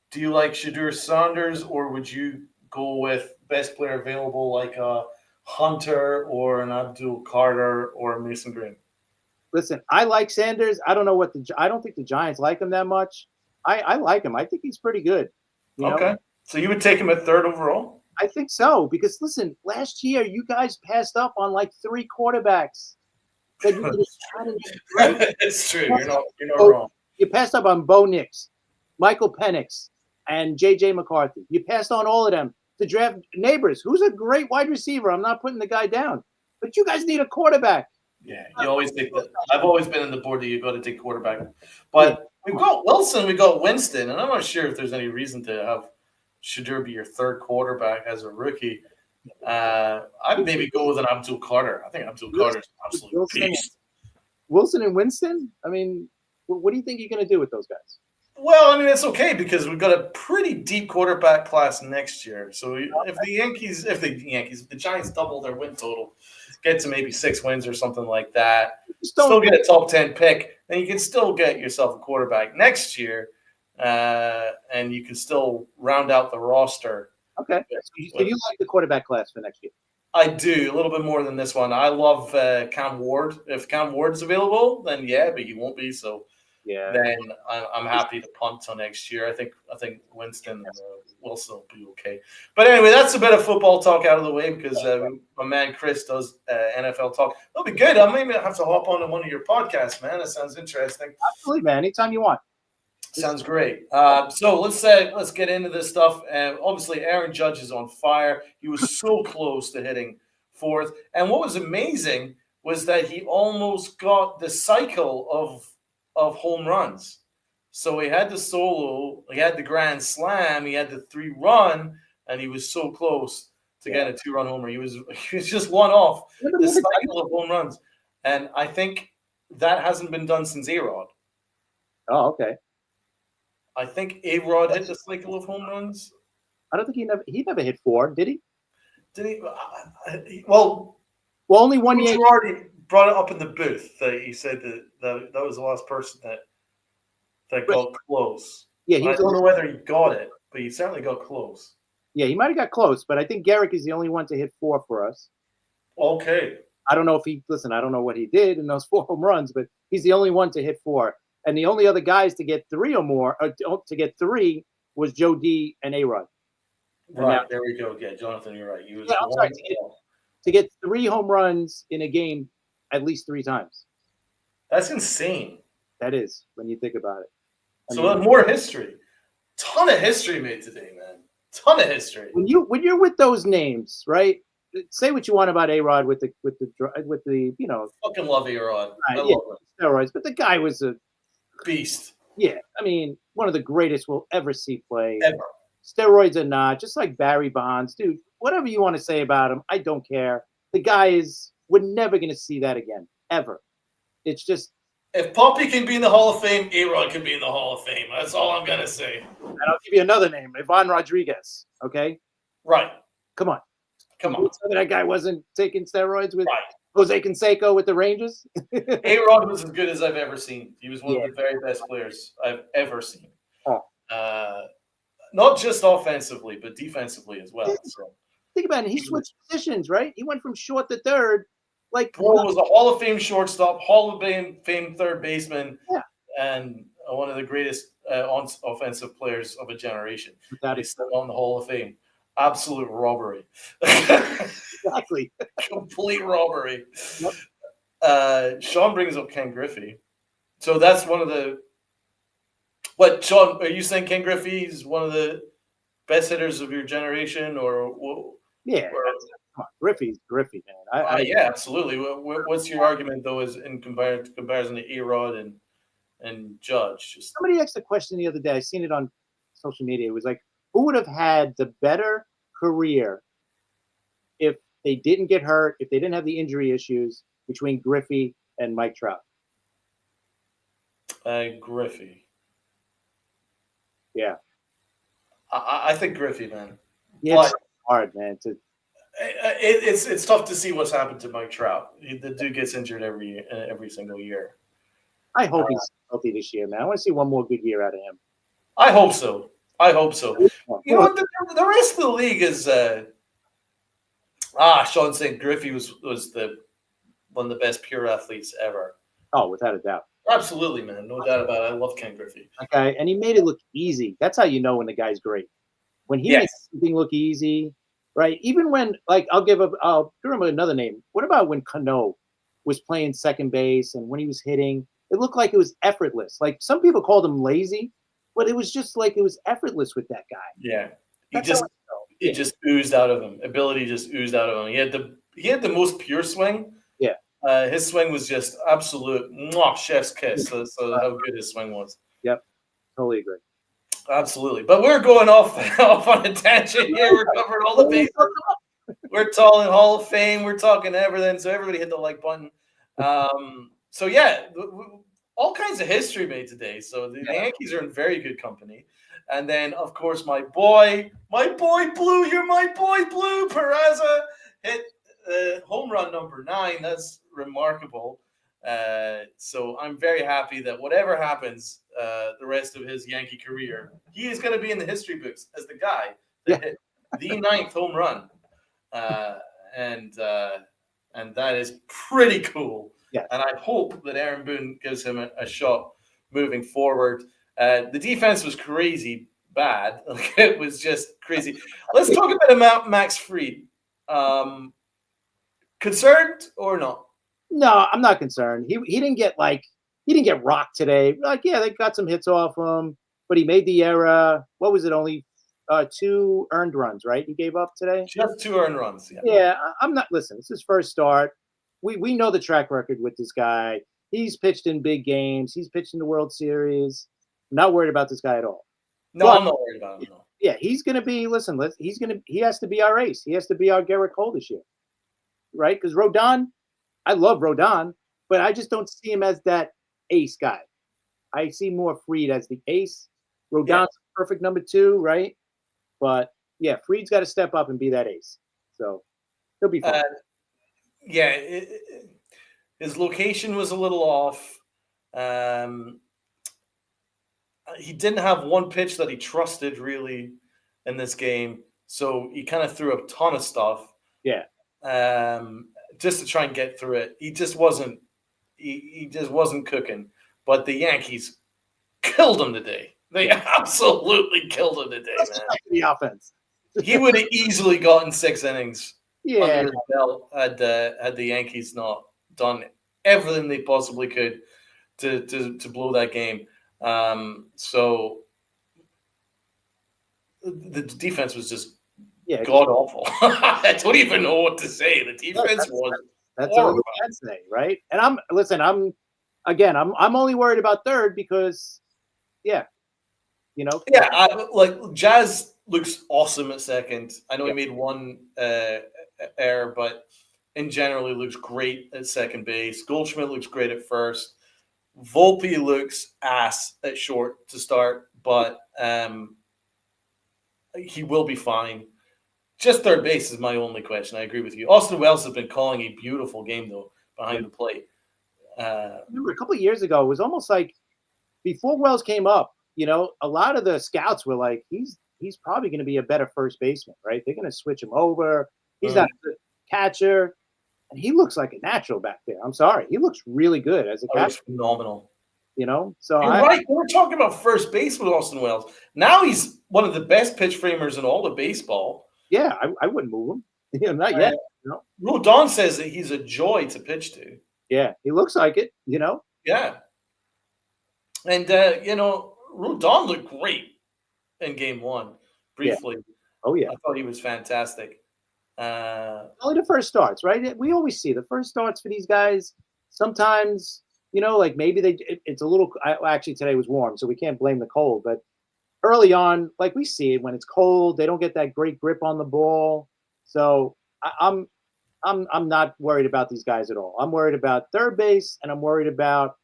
Do you like Shadur Saunders, or would you go with best player available like a Hunter or an Abdul Carter or a Mason Green? Listen, I like Sanders. I don't think the Giants like him that much. I like him. I think he's pretty good. Okay. So you would take him at 3rd overall? I think so, because listen, last year you guys passed up on like 3 quarterbacks that you could have right? It's true. You're not wrong. You passed up on Bo Nix, Michael Penix, and J.J. McCarthy. You passed on all of them to draft Neighbors, who's a great wide receiver. I'm not putting the guy down, but you guys need a quarterback. Yeah, you always think that. I've always been in the board that you've got to take quarterback. But we've got Wilson, we've got Winston, and I'm not sure if there's any reason to have Shadur be your 3rd quarterback as a rookie. I'd maybe go with an Abdul Carter. I think Abdul Carter's an absolute beast. Wilson and Winston? I mean, what do you think you're going to do with those guys? Well, I mean, it's okay because we've got a pretty deep quarterback class next year. So if the Giants double their win total, get to maybe 6 wins or something like that, still get a top 10 pick, then you can still get yourself a quarterback next year, and you can still round out the roster. Okay. So you like the quarterback class for next year? I do, a little bit more than this one. I love Cam Ward. If Cam Ward's available, then yeah, but he won't be, so yeah. Then I'm happy to punt till next year. I think Winston Wilson will be okay. But anyway, that's a bit of football talk out of the way because my man Chris does NFL talk. That'll be good. I may have to hop on to one of your podcasts, man. That sounds interesting. Absolutely, man. Anytime you want. Sounds great. So let's get into this stuff. Obviously, Aaron Judge is on fire. He was so close to hitting 4th. And what was amazing was that he almost got the cycle of home runs. So he had the solo, he had the grand slam, he had the 3-run, and he was so close to get a 2-run homer. He was just one off the cycle of home runs. And I think that hasn't been done since A-Rod. Oh, okay. I think A-Rod hit the cycle of home runs. I don't think he never hit 4, did he? Did he? Well, only one year. You already brought it up in the booth that he said that was the last person that got close. Yeah, I don't know whether he got it, but he certainly got close. Yeah, he might have got close, but I think Garrick is the only one to hit 4 for us. Okay. I don't know if I don't know what he did in those 4 home runs, but he's the only one to hit 4. And the only other guys to get 3 or more, to get 3 was Joe D and A-Rod. Right, there we go. Yeah, Jonathan, you're right. He was to get 3 home runs in a game at least 3 times. That's insane. That is, when you think about it. So more history. Ton of history made today, man. Ton of history. When you're with those names, right? Say what you want about A-Rod with the Fucking love A-Rod. I yeah, love him. steroids, but the guy was a Beast. yeah. I mean, one of the greatest we'll ever see play. Ever. Steroids or not, just like Barry Bonds, dude. Whatever you want to say about him, I don't care. The guy is. We're never going to see that again, ever. It's just. If Poppy can be in the Hall of Fame, A-Rod can be in the Hall of Fame. That's all I'm gonna say. And I'll give you another name, Ivan Rodriguez. Okay, Right. come on. Come on. That guy wasn't taking steroids with Right. Jose Canseco with the Rangers. A-Rod was as good as I've ever seen. He was one Yeah. of the very best players I've ever seen. Oh. Not just offensively, but defensively as well. So. Think about it. He switched positions, right? He went from short to third. Like, Bro was a Hall of Fame shortstop, Hall of Fame third baseman, Yeah. and one of the greatest offensive players of a generation. Without He's still on the Hall of Fame. Absolute robbery. exactly. Complete robbery. Yep. Sean brings up Ken Griffey. So that's one of the. What, Sean, are you saying Ken Griffey is one of the best hitters of your generation? Or Yeah. Come on. Griffey, man. yeah, absolutely. What's your argument, though, is in comparison to A-Rod and Judge? Just Somebody asked a question the other day. I seen it on social media. It was like, who would have had the better career if they didn't get hurt, if they didn't have the injury issues between Griffey and Mike Trout? Griffey. Yeah. I think Griffey, man. Yeah, it's hard, man. It's tough to see what's happened to Mike Trout. The dude gets injured every single year. I hope he's healthy this year, man. I want to see one more good year out of him. I hope so. You know what? The rest of the league is. Sean saying Griffey was one of the best pure athletes ever. Oh, without a doubt. Absolutely, man. No doubt about it. I love Ken Griffey. Okay, and he made it look easy. That's how you know when the guy's great. When he makes something look easy, right? Even when, like, I'll give him another name. What about when Cano was playing second base and when he was hitting? It looked like it was effortless. Like, some people called him lazy, but it was just like it was effortless with that guy. Yeah. It just oozed out of him. Ability just oozed out of him. He had the most pure swing. Yeah. His swing was just absolute chef's kiss. So how good his swing was. Yep. Totally agree. Absolutely. But we're going off on a tangent here. We're covering all the bases. We're talking Hall of Fame. We're talking everything. So everybody hit the like button. So yeah, all kinds of history made today. So the Yankees are in very good company. And then, of course, my boy Blue, you're my boy Blue. Peraza hit home run number 9. That's remarkable. So I'm very happy that whatever happens the rest of his Yankee career, he is going to be in the history books as the guy that hit the 9th home run. And that is pretty cool. Yeah. And I hope that Aaron Boone gives him a shot moving forward. The defense was crazy bad. It was just crazy. Let's talk about Max Fried. Concerned or not? No, I'm not concerned. He didn't get rocked today. Like, yeah, they got some hits off him, but he made the error. What was it? Only 2 earned runs, right? He gave up today. Just 2 earned runs. Yeah, I'm not. Listen, it's his first start. We know the track record with this guy. He's pitched in big games. He's pitched in the World Series. I'm not worried about this guy at all. No, I'm not worried about him. No. Yeah, he's going to be. Listen, he has to be our ace. He has to be our Garrett Cole this year, right? Because Rodon, I love Rodon, but I just don't see him as that ace guy. I see more Fried as the ace. Rodon's perfect number 2, right? But yeah, Fried's got to step up and be that ace. So he'll be fine. His location was a little off. He didn't have one pitch that he trusted really in this game, so he kind of threw a ton of stuff. Yeah. Just to try and get through it. He just wasn't. He just wasn't cooking. But the Yankees killed him today. They absolutely killed him today, man. The offense. He would have easily gotten 6 innings. Yeah. Under his belt had the Yankees not done everything they possibly could to blow that game. So the defense was just god awful. I don't even know what to say. The defense was that's horrible. all you can say, right? And I'm only worried about third because, Yeah, Jazz looks awesome at second. I know he made one error, but in general, he looks great at second base. Goldschmidt looks great at first. Volpe looks ass at short to start, but he will be fine. Just third base is my only question. I agree with you. Austin Wells has been calling a beautiful game, though, behind the plate. Remember, a couple of years ago, it was almost like before Wells came up, a lot of the scouts were like, he's probably going to be a better first baseman, right? They're going to switch him over. He's not a good catcher. And he looks like a natural back there. I'm sorry. He looks really good as a catcher. He's phenomenal. So you're right. We're talking about first base with Austin Wells. Now he's one of the best pitch framers in all of baseball. Yeah, I wouldn't move him. Not yet. Rodon says that he's a joy to pitch to. Yeah, he looks like it, Yeah. And, Rodon looked great in game one, briefly. Yeah. Oh, yeah. I thought he was fantastic. Only the first starts, right? We always see the first starts for these guys. Sometimes, like maybe it's a little – actually, today was warm, so we can't blame the cold. But early on, like we see it when it's cold, they don't get that great grip on the ball. So I'm not worried about these guys at all. I'm worried about third base, and I'm worried about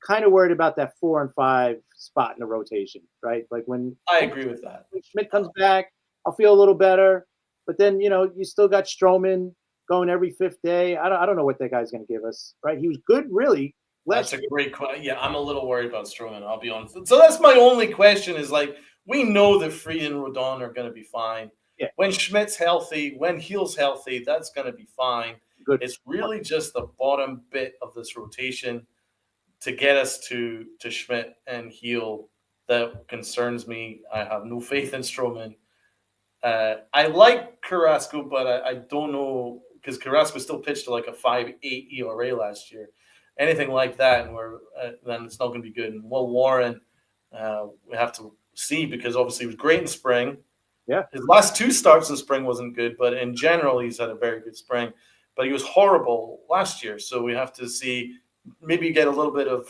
that 4 and 5 spot in the rotation, right? Like when I agree with that. When Schmidt comes back, I'll feel a little better. But then, you still got Stroman going every fifth day. I don't know what that guy's going to give us, right? He was good, really. That's a great question. Yeah, I'm a little worried about Stroman, I'll be honest. So that's my only question is, like, we know that Free and Rodon are going to be fine. Yeah. When Schmidt's healthy, when Heal's healthy, that's going to be fine. Good. It's really just the bottom bit of this rotation to get us to Schmidt and Heel that concerns me. I have no faith in Stroman. I like Carrasco, but I don't know, because Carrasco still pitched to like a 5.8 ERA last year. Anything like that, and then it's not going to be good. And Will Warren, we have to see, because obviously he was great in spring. Yeah. His last 2 starts in spring wasn't good, but in general he's had a very good spring. But he was horrible last year, so we have to see. Maybe get a little bit of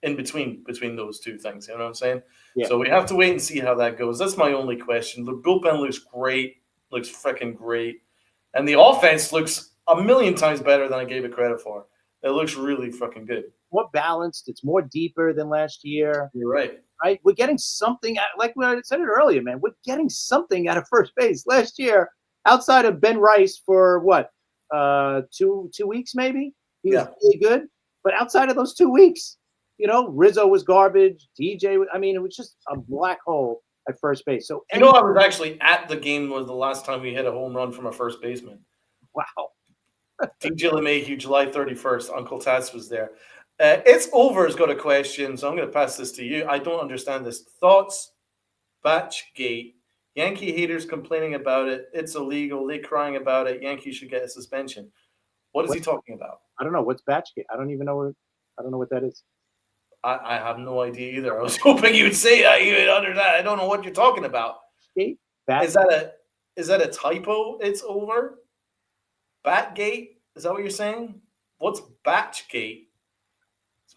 in between those two things. You know what I'm saying? Yeah. So we have to wait and see how that goes. That's my only question. The bullpen looks great, looks freaking great. And the offense looks a million times better than I gave it credit for. It looks really fucking good. More balanced. It's more deeper than last year. You're right. Right? We're getting something, like I said it earlier, man. We're getting something out of first base. Last year, outside of Ben Rice for what, 2 weeks maybe? He was really good. But outside of those 2 weeks, Rizzo was garbage. DJ, it was just a black hole at first base. So I was actually at the game was the last time we hit a home run from a first baseman. Wow. DJ LeMahieu, July 31st. Uncle Tats was there. It's Over has got a question, so I'm going to pass this to you. I don't understand this. Thoughts? Batchgate. Yankee haters complaining about it. It's illegal. They crying about it. Yankees should get a suspension. What is he talking about? I don't know. What's Batchgate? I don't even know. I don't know what that is. I have no idea either. I was hoping you would say that even under that. I don't know what you're talking about. Is that a typo? It's Over? Batgate? Is that what you're saying? What's Batchgate?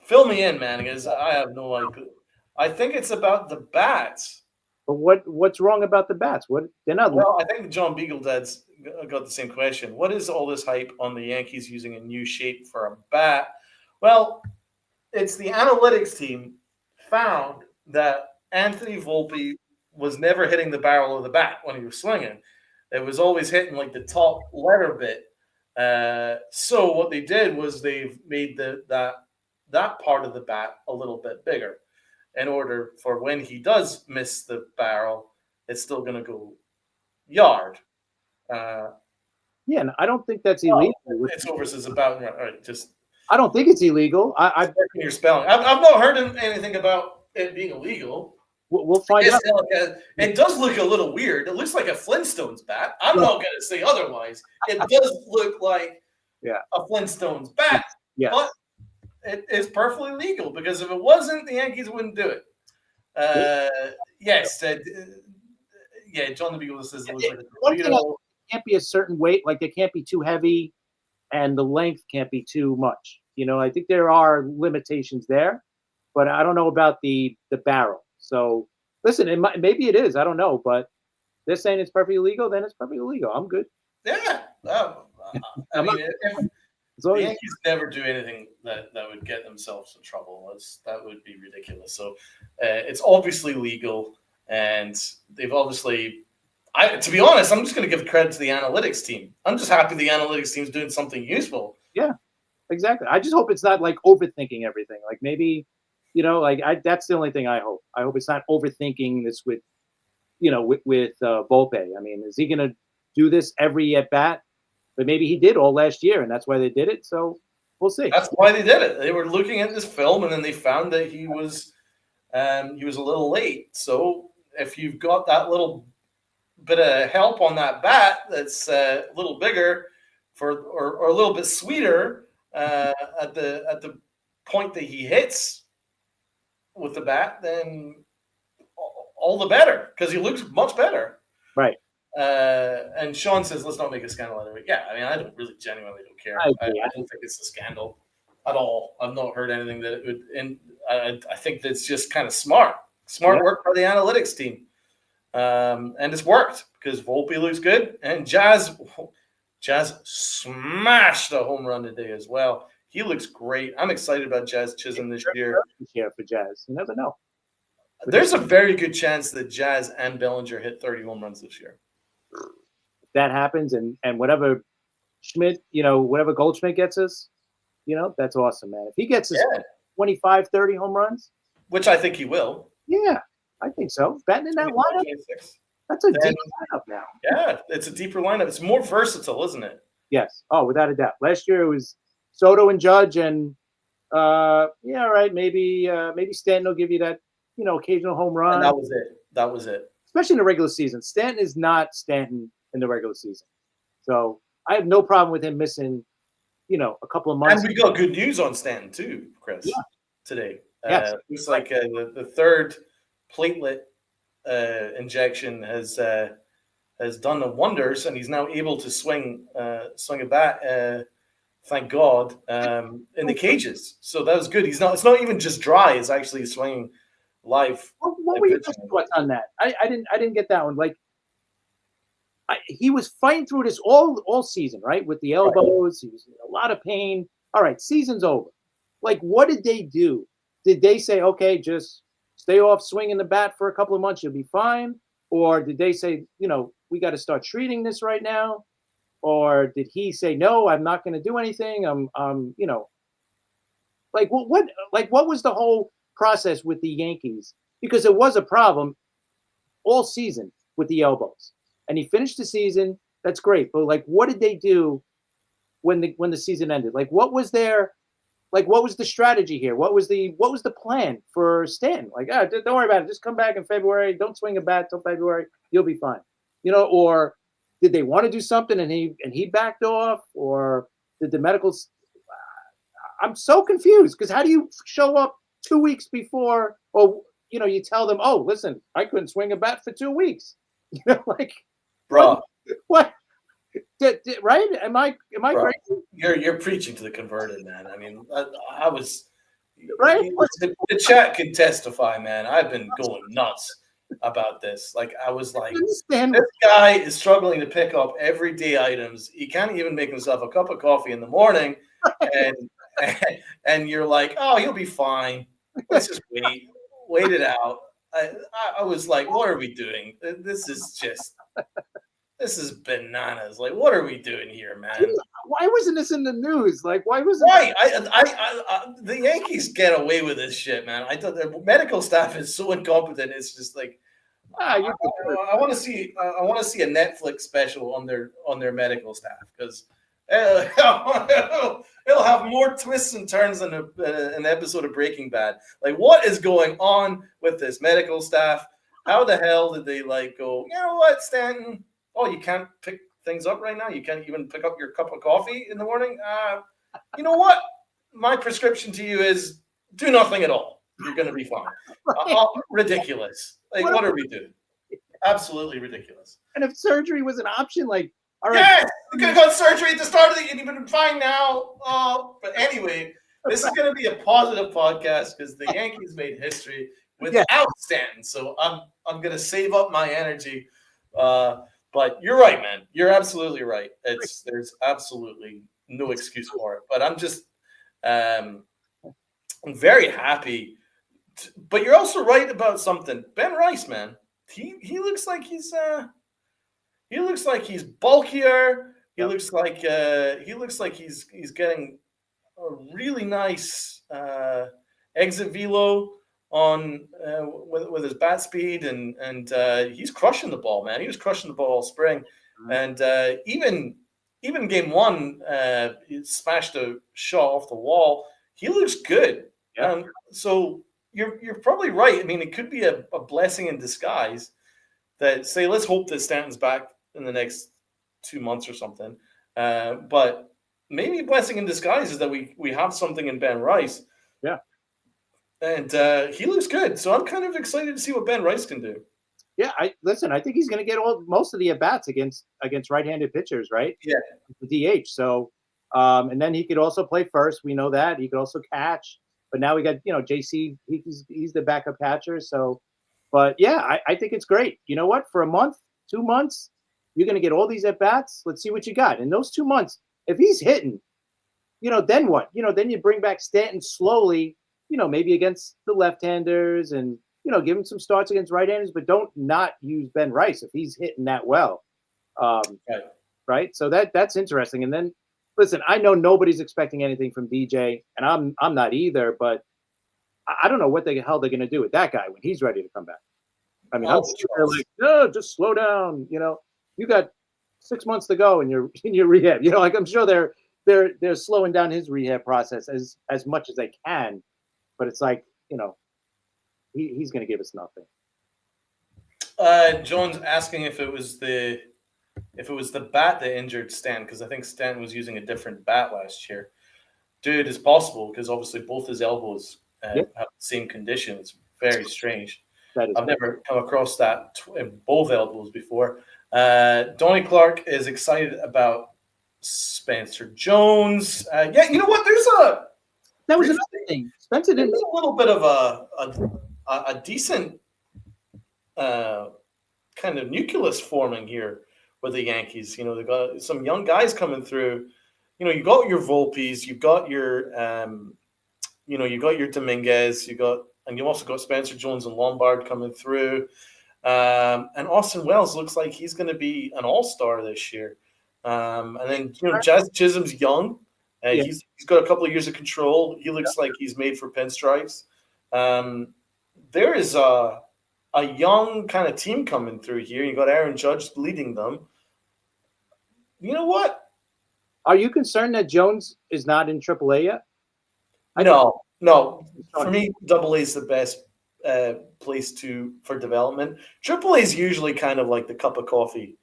Fill me in, man, because I have no idea. I think it's about the bats. But what's wrong about the bats? They're not. Well, I think John Beagledad's got the same question. What is all this hype on the Yankees using a new shape for a bat? Well, it's the analytics team found that Anthony Volpe was never hitting the barrel of the bat when he was swinging. It was always hitting like the top letter bit. So what they did was they've made that part of the bat a little bit bigger in order for when he does miss the barrel, it's still going to go yard. Yeah, and I don't think that's illegal. It's Over is about right. Just I don't think it's illegal. I your spelling. I've not heard anything about it being illegal. We'll find out. It does look a little weird. It looks like a Flintstones bat. I'm not going to say otherwise. It does look like a Flintstones bat. Yeah. But it is perfectly legal, because if it wasn't, the Yankees wouldn't do it. Yes. yeah, John DeMeco says it looks like a One thing, torpedo. it can't be a certain weight. Like, they can't be too heavy, and the length can't be too much. I think there are limitations there, but I don't know about the barrel. So listen, maybe it is. I don't know, but they're saying it's perfectly legal. Then it's perfectly legal. I'm good. Yeah. I I'm mean, not- if as long the as- Yankees never do anything that would get themselves in trouble, that would be ridiculous. So it's obviously legal, and they've obviously. To be honest, I'm just going to give credit to the analytics team. I'm just happy the analytics team's doing something useful. Yeah, exactly. I just hope it's not like overthinking everything. Like, maybe, that's the only thing I hope. I hope it's not overthinking this with Volpe. I mean, is he going to do this every at bat? But maybe he did all last year, and that's why they did it. So we'll see. That's why they did it. They were looking at this film, and then they found that he was a little late. So if you've got that little bit of help on that bat that's a little bigger or a little bit sweeter at the point that he hits with the bat, then all the better, because he looks much better. Right. And Sean says, let's not make a scandal out of it. Yeah, I mean, I don't really genuinely don't care. I don't think it's a scandal at all. I've not heard anything that it would, and I think that's just kind of smart work by the analytics team. And it's worked because Volpe looks good, and Jazz smashed a home run today as well. He looks great. I'm excited about Jazz Chisholm this year. Yeah, for Jazz, you never know. There's a very good chance that Jazz and Bellinger hit 30 home runs this year. If that happens, and whatever Schmidt, whatever Goldschmidt gets us, that's awesome, man. If he gets us 25, 30 home runs, which I think he will. Yeah, I think so. Batting in that lineup, that's a deep lineup now. Yeah, it's a deeper lineup. It's more versatile, isn't it? Yes. Oh, without a doubt. Last year it was Soto and Judge, and all right, maybe Stanton will give you that, occasional home run. And that was it. Especially in the regular season. Stanton is not Stanton in the regular season. So I have no problem with him missing, a couple of months. And we got good news on Stanton too, Chris, today. Yes. Looks like the third platelet injection has done the wonders, and he's now able to swing a bat. Thank God, in the cages. So that was good. It's not even just dry; it's actually swinging live. What were your thoughts on that? I didn't get that one. Like, he was fighting through this all season, right? With the elbows, he was in a lot of pain. All right, season's over. Like, what did they do? Did they say, okay, just stay off swinging the bat for a couple of months, you'll be fine? Or did they say, we got to start treating this right now? Or did he say, no, I'm not going to do anything? Like, what was the whole process with the Yankees? Because it was a problem all season with the elbows, and he finished the season. That's great, but like, what did they do when the season ended? Like, what was the strategy here? What was the plan for Stanton? Like, don't worry about it. Just come back in February. Don't swing a bat till February. You'll be fine. Or did they want to do something and he backed off? Or did the medicals? I'm so confused, because how do you show up 2 weeks before? Or you tell them, oh, listen, I couldn't swing a bat for 2 weeks. Like, bro, what? Right? Am I crazy? You're preaching to the converted, man. I mean, I was right. The chat can testify, man. I've been going nuts about this. Like, I was like, this guy is struggling to pick up everyday items. He can't even make himself a cup of coffee in the morning, and you're like, oh, he'll be fine. Let's just wait it out. I was like, what are we doing? This is bananas. Like, what are we doing here, man? Why wasn't this in the news? Like, why wasn't? Right. The Yankees get away with this shit, man. I thought their medical staff is so incompetent. It's just like, I want to see a Netflix special on their medical staff, because it'll have more twists and turns than an episode of Breaking Bad. Like, what is going on with this medical staff? How the hell did they go, you know what, Stanton? Oh, you can't pick things up right now? You can't even pick up your cup of coffee in the morning? You know what? My prescription to you is do nothing at all. You're going to be fine. Ridiculous. Like, what are we doing? Absolutely ridiculous. And if surgery was an option, like, all right. Yes, we could have got surgery at the start of the year. You've been fine now. But anyway, this is going to be a positive podcast because the Yankees made history without Stanton. So I'm going to save up my energy. But you're right, man. You're absolutely right. There's absolutely no excuse for it. But I'm just I'm very happy. But you're also right about something. Ben Rice, man. He looks like he's bulkier. He looks like he's getting a really nice exit velo on with his bat speed, and he's crushing the ball, man. He was crushing the ball all spring, and even game one, he smashed a shot off the wall. He looks good, so you're probably right. I mean, it could be a blessing in disguise. That say, let's hope that Stanton's back in the next 2 months or something. But maybe a blessing in disguise is that we have something in Ben Rice. Yeah. And he looks good. So I'm kind of excited to see what Ben Rice can do. Yeah, I think he's going to get most of the at-bats against right-handed pitchers, right? Yeah. The DH. So, and then he could also play first. We know that. He could also catch. But now we got, JC, he's the backup catcher. So, but yeah, I think it's great. You know what? For a month, 2 months, you're going to get all these at-bats. Let's see what you got. In those 2 months, if he's hitting, then what? Then you bring back Stanton slowly, maybe against the left-handers and, give him some starts against right-handers, but don't not use Ben Rice if he's hitting that well. Right? So that's interesting. And then, listen, I know nobody's expecting anything from DJ, and I'm not either, but I don't know what the hell they're going to do with that guy when he's ready to come back. I mean, I'm sure they're like, no, just slow down. You got 6 months to go in your rehab. I'm sure they're slowing down his rehab process as much as they can. But it's like, he's going to give us nothing. Jones asking if it was the bat that injured Stan, because I think Stan was using a different bat last year. Dude, it's possible because obviously both his elbows have the same condition. It's very strange. I've never come across that in both elbows before. Donnie Clark is excited about Spencer Jones. You know what? That was another thing. Spencer didn't. There's a little bit of a decent kind of nucleus forming here with the Yankees. They've got some young guys coming through. You got your Volpes, you've got your you got your Dominguez, and you also got Spencer Jones and Lombard coming through. And Austin Wells looks like he's going to be an all-star this year. And then, Jazz Chisholm's young. He's got a couple of years of control. He looks like he's made for pinstripes. There is a young kind of team coming through here. You got Aaron Judge leading them. You know what? Are you concerned that Jones is not in AAA yet? No. For me, AA is the best place for development. AAA is usually kind of like the cup of coffee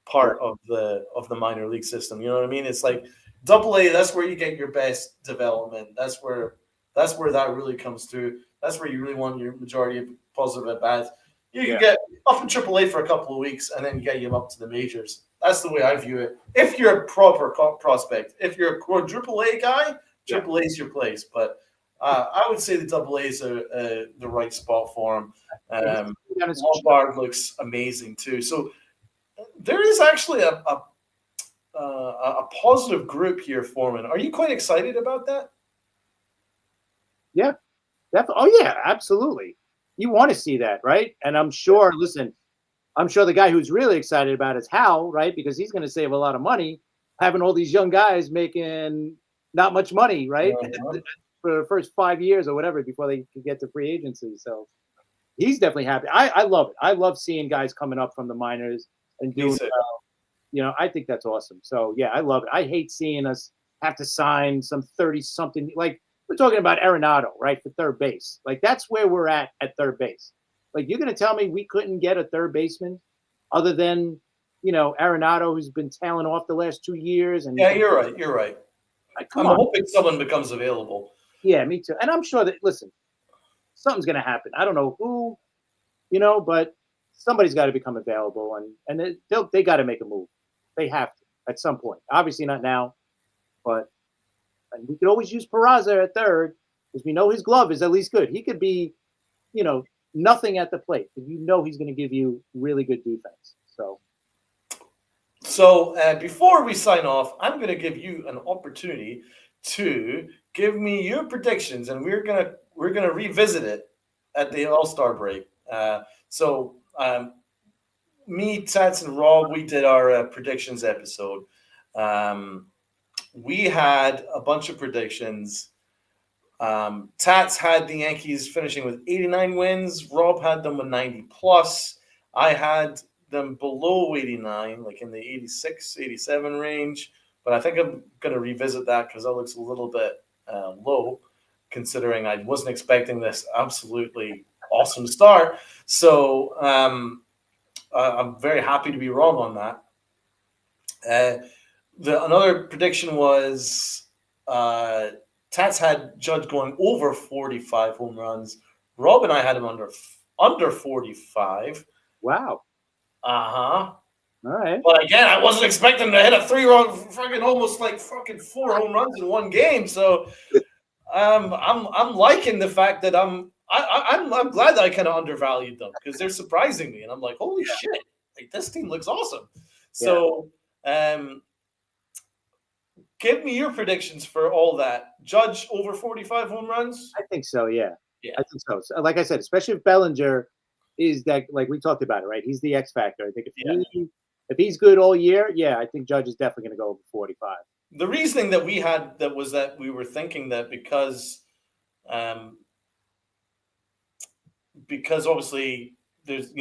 part of the minor league system. You know what I mean? It's like AA. That's where you get your best development. That's where that really comes through. That's where you really want your majority of positive at bats. You can get up in AAA for a couple of weeks and then get you up to the majors. That's the way I view it. If you're a proper prospect, if you're a quadruple A guy, AAA is your place. But I would say the AA is the right spot for him. Lombard looks amazing too. So there is actually a positive group here forming. Are you quite excited about that? Yeah. Oh yeah, absolutely. You want to see that, right? And I'm sure. Listen, I'm sure the guy who's really excited about it is Hal, right? Because he's going to save a lot of money having all these young guys making not much money, right? For the first 5 years or whatever before they can get to free agency. So he's definitely happy. I love it. I love seeing guys coming up from the minors and doing well. I think that's awesome. So yeah, I love it. I hate seeing us have to sign some 30-something. Like we're talking about Arenado, right, for third base. Like that's where we're at third base. Like you're going to tell me we couldn't get a third baseman other than, Arenado, who's been tailing off the last 2 years. And yeah, you're right. Like, I'm hoping someone becomes available. Yeah, me too. And I'm sure that, listen, something's going to happen. I don't know who, but somebody's got to become available, and they got to make a move. They have to at some point. Obviously not now, but and we could always use Peraza at third because we know his glove is at least good. He could be, nothing at the plate, but he's going to give you really good defense. So before we sign off, I'm going to give you an opportunity to give me your predictions, and we're gonna revisit it at the All-Star break. Me, Tats, and Rob, we did our predictions episode. We had a bunch of predictions. Tats had the Yankees finishing with 89 wins. Rob had them with 90 plus. I had them below 89, like in the 86, 87 range. But I think I'm going to revisit that because that looks a little bit low, considering I wasn't expecting this absolutely awesome start. So I'm very happy to be wrong on that. Another prediction was Tats had Judge going over 45 home runs. Rob and I had him under 45. Wow. Uh-huh. All right. But again, I wasn't expecting to hit a 3-run, fucking almost like fucking 4 home runs in one game. So I'm liking the fact that I'm glad that I kind of undervalued them because they're surprising me, and I'm like, holy shit, like this team looks awesome. So give me your predictions for all that. Judge over 45 home runs? I think so, yeah. Yeah. I think so. So, like I said, especially if Bellinger is that, like we talked about it, right? He's the X factor. I think if he's good all year, I think Judge is definitely going to go over 45. The reasoning that we had was that we were thinking that because obviously there's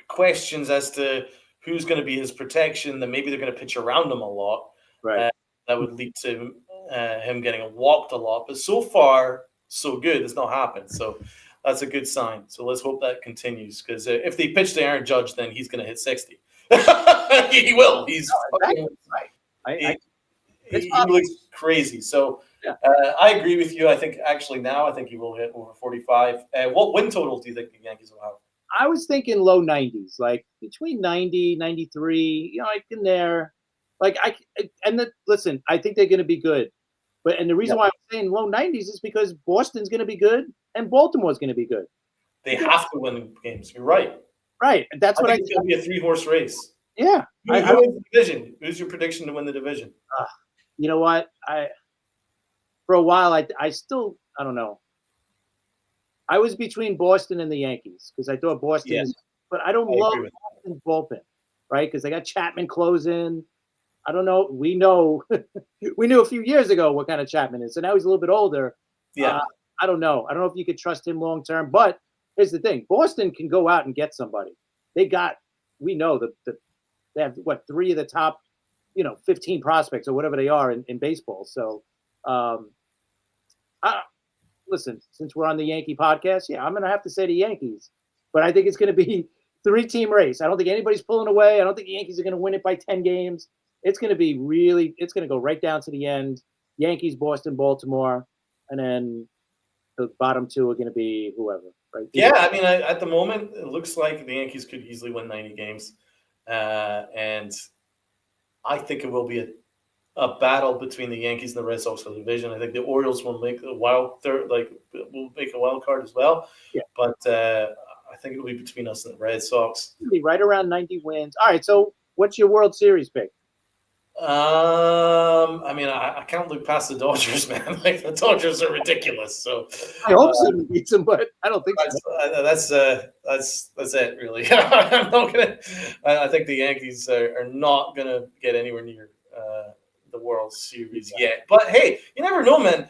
questions as to who's going to be his protection, that maybe they're going to pitch around him a lot. Right. That would lead to him getting walked a lot. But so far, so good. It's not happened. So that's a good sign. So let's hope that continues. Because if they pitch to Aaron Judge, then he's going to hit 60. He will. He's fucking right. He looks crazy. So I agree with you. I think he will hit over 45. What win total do you think the Yankees will have? I was thinking low 90s, like between 90, 93, like in there. Listen, I think they're going to be good. And the reason why I'm saying low 90s is because Boston's going to be good and Baltimore's going to to be good. They have to win games. You're right. Right. That's what I think. It's going to be a 3-horse race. Yeah. Who wins the division? Who's your prediction to win the division? You know what? For a while, I still, I don't know. I was between Boston and the Yankees because I thought Boston but I don't love Boston's bullpen, right? Because they got Chapman closing. I don't know. We knew a few years ago what kind of Chapman is. So now he's a little bit older. Yeah. I don't know. I don't know if you could trust him long term. But here's the thing: Boston can go out and get somebody. We know that they have 3 of the top, 15 prospects or whatever they are in baseball. So, listen, since we're on the Yankee podcast, I'm going to have to say the Yankees. But I think it's going to be 3-team race. I don't think anybody's pulling away. I don't think the Yankees are going to win it by 10 games. It's going to be it's going to go right down to the end. Yankees, Boston, Baltimore, and then the bottom 2 are going to be whoever, right? Yeah, I mean, at the moment, it looks like the Yankees could easily win 90 games. And I think it will be a battle between the Yankees and the Red Sox for the division. I think the Orioles will make a wild card as well. Yeah. But I think it'll be between us and the Red Sox. It'll be right around 90 wins. All right, so what's your World Series pick? I mean, I can't look past the Dodgers, man. Like the Dodgers are ridiculous. So I hope someone beats them, but I don't think that's it, really. I'm not gonna. I think the Yankees are not gonna get anywhere near the World Series yet. But hey, you never know, man.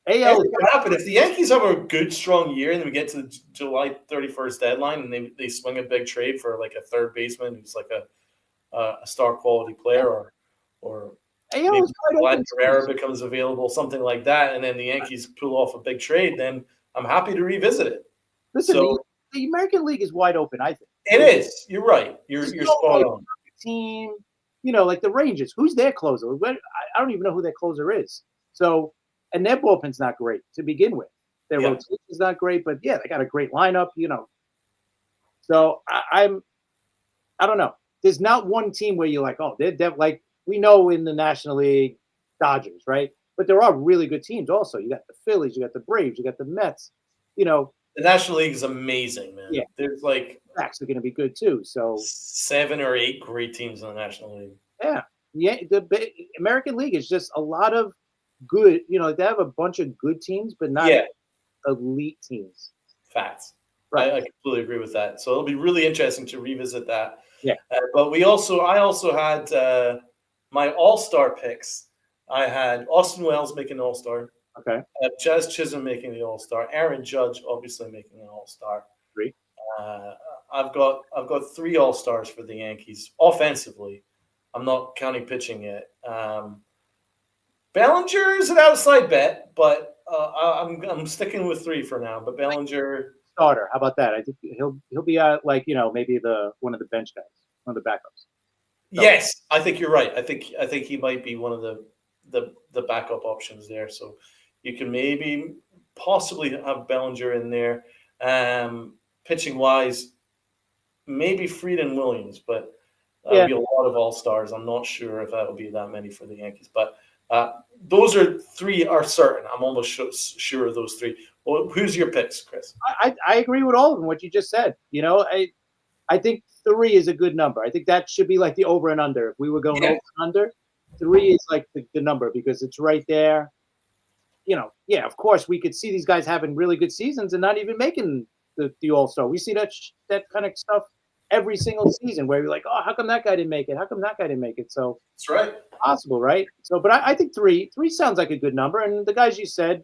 Anything can happen if the Yankees have a good, strong year, and we get to the July 31st deadline, and they swing a big trade for like a third baseman who's like a star quality player, or maybe Vlad Guerrero becomes available, something like that, and then the Yankees pull off a big trade, then I'm happy to revisit it. Listen, the American League is wide open, I think. It is. You're right. You're spot on. Team, like the Rangers. Who's their closer? I don't even know who their closer is. So, and their bullpen's not great to begin with. Their rotation's not great, but they got a great lineup, So I don't know. There's not one team where you're like, oh, they're like we know in the National League, Dodgers, right? But there are really good teams also. You got the Phillies, you got the Braves, you got the Mets. You know, The National League is amazing, man. Yeah. There's like backs are going to be good too. So 7 or 8 great teams in the National League. yeah, the American League is just a lot of good. You know, they have a bunch of good teams, but not Yeah, elite teams. facts. Right. I completely agree with that. So it'll be really interesting to revisit that. Yeah. But I also had my All-Star picks. I had Austin Wells making the All-Star. Okay. Jazz Chisholm making the All-Star. Aaron Judge obviously making an All-Star. Agree. I've got 3 All-Stars for the Yankees offensively. I'm not counting pitching yet. Bellinger is an outside bet, but I'm sticking with 3 for now. But Bellinger Starter. How about that? I think he'll be like maybe one of the bench guys, one of the backups. So, yes, I think you're right. I think he might be one of the backup options there. So you can maybe possibly have Bellinger in there. Pitching wise, maybe Fried and Williams, but that'll be a lot of All-Stars. I'm not sure if that'll be that many for the Yankees, but those 3 are certain. I'm almost sure of those 3. Well, who's your picks, Chris? I agree with all of them. What you just said. You know, I think 3 is a good number. I think that should be like the over and under. If we were going over and under, 3 is like the number because it's right there. You know, yeah, of course we could see these guys having really good seasons and not even making the All-Star. We see that kind of stuff every single season where you're like, oh, how come that guy didn't make it? How come that guy didn't make it? So that's right. Possible, right? So, but I think 3 sounds like a good number. And the guys you said,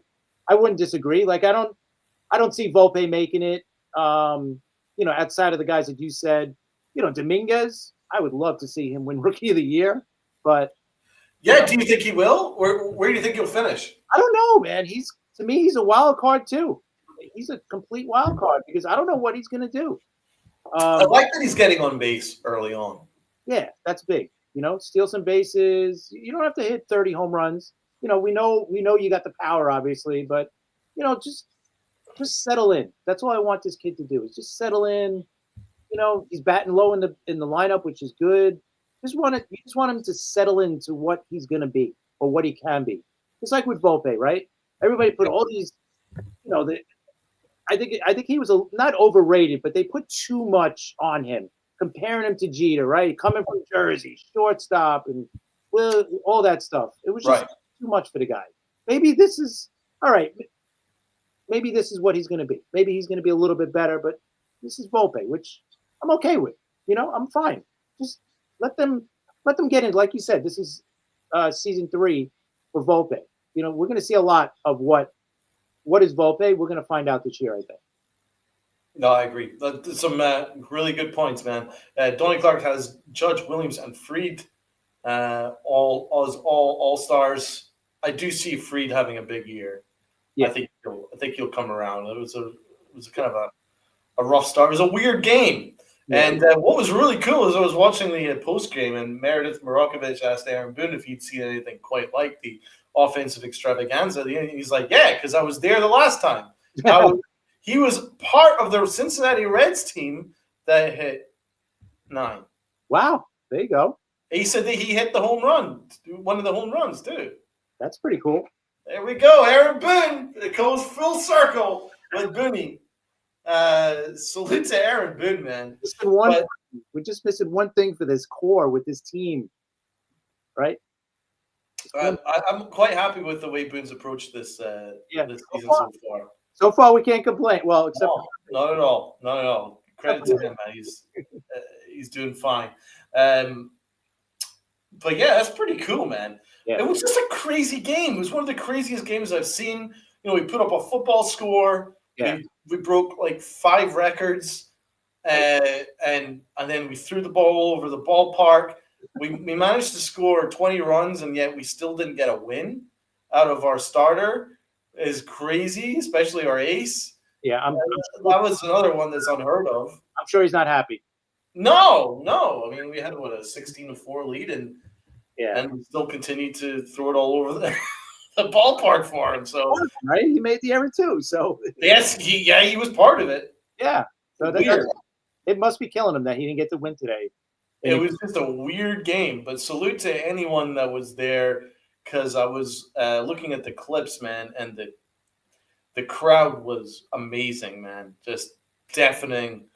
I wouldn't disagree. Like I don't see Volpe making it. You know, outside of the guys that you said, you know, Dominguez, I would love to see him win Rookie of the Year. But yeah, do you think he will? Where do you think he'll finish? I don't know, man. To me, he's a wild card too. He's a complete wild card because I don't know what he's going to do. I like that he's getting on base early on. Yeah, that's big. You know, steal some bases. You don't have to hit 30 home runs. You know, we know you got the power, obviously, but you know, just settle in. That's all I want this kid to do is just settle in. You know, he's batting low in the lineup, which is good. You just want him to settle into what he's going to be or what he can be. It's like with Volpe, right? Everybody put all these, you know, I think he was not overrated, but they put too much on him, comparing him to Jeter, right? Coming from Jersey, shortstop, and all that stuff. It was just too much for the guy. Maybe this is all right. Maybe this is what he's going to be. Maybe he's going to be a little bit better, but this is Volpe, which I'm okay with. You know, I'm fine. Just let them get in. Like you said, this is season 3 for Volpe. You know, we're going to see a lot of what is Volpe. We're going to find out this year, I think. No, I agree. Some really good points, man. Donnie Clark has Judge, Williams, and Fried all stars. I do see Fried having a big year. Yeah. I think he'll come around. It was kind of a rough start. It was a weird game. Yeah. And what was really cool is I was watching the post game, and Meredith Marakovich asked Aaron Boone if he'd seen anything quite like the offensive extravaganza. He's like, yeah, because I was there the last time. He was part of the Cincinnati Reds team that hit 9. Wow, there you go. He said that he hit the home run, one of the home runs too. That's pretty cool. There we go, Aaron Boone. It goes full circle with Booney. Salute to Aaron Boone, man. We're just missing one thing for this core with this team, right? I'm quite happy with the way Boone's approached this season so far. So far, we can't complain. Well, except not at all. Credit to him, man. He's doing fine. But yeah, that's pretty cool, man. Yeah. It was just a crazy game. It was one of the craziest games I've seen. You know, we put up a football score. Yeah. We broke like 5 records, and then we threw the ball all over the ballpark. We managed to score 20 runs, and yet we still didn't get a win out of our starter. Is crazy, especially our ace. Yeah, that was another one that's unheard of. I'm sure he's not happy. No. I mean, we had a 16-4 lead, and we still continued to throw it all over the ballpark for him. So right, he made the error too. So yes, he was part of it. Yeah, so it must be killing him that he didn't get to win today. It was just a weird game, but salute to anyone that was there because I was looking at the clips, man, and the crowd was amazing, man. Just deafening,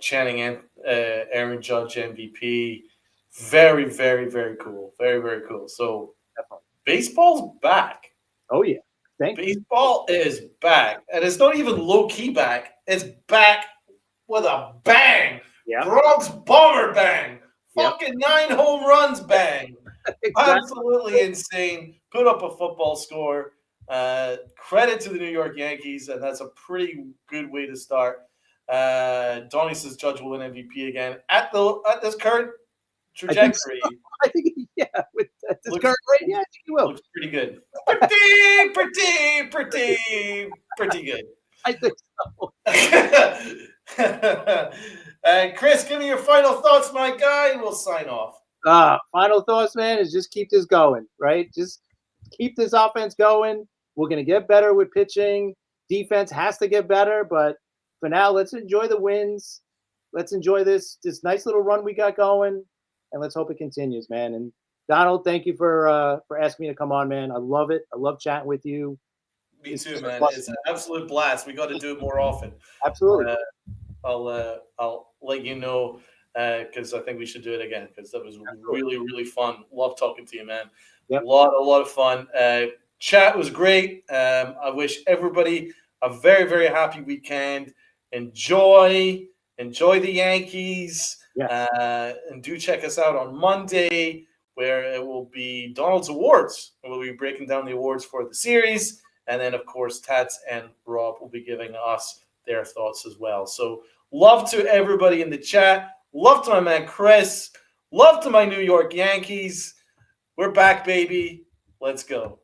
chanting Aaron Judge MVP. Very, very, very cool. Very, very cool. So baseball's back. Oh yeah, thank you. Baseball is back, and it's not even low key back. It's back with a bang. Yeah. Bronx Bomber bang. Yep. Fucking 9 home runs bang. Exactly. Absolutely insane. Put up a football score. Credit to the New York Yankees, and that's a pretty good way to start. Donnie says Judge will win MVP again at this current trajectory. I think yeah, with this current rate, yeah, I think he will. Looks pretty good. Pretty good. I think so. Chris, give me your final thoughts, my guy, and we'll sign off. Final thoughts, man, is just keep this going, right? Just keep this offense going. We're going to get better with pitching. Defense has to get better, but for now, let's enjoy the wins. Let's enjoy this nice little run we got going, and let's hope it continues, man. And Donald, thank you for asking me to come on, man. I love it. I love chatting with you. Me too, man. It's an absolute blast. We got to do it more often. Absolutely. I'll let you know because I think we should do it again because that was really, really fun. Love talking to you, man. Yep. A lot of fun. Chat was great. I wish everybody a very, very happy weekend. Enjoy the Yankees. Yes. And do check us out on Monday where it will be Donald's Awards. We'll be breaking down the awards for the series. And then, of course, Tats and Rob will be giving us their thoughts as well. So love to everybody in the chat. Love to my man Chris. Love to my New York Yankees. We're back, baby. Let's go.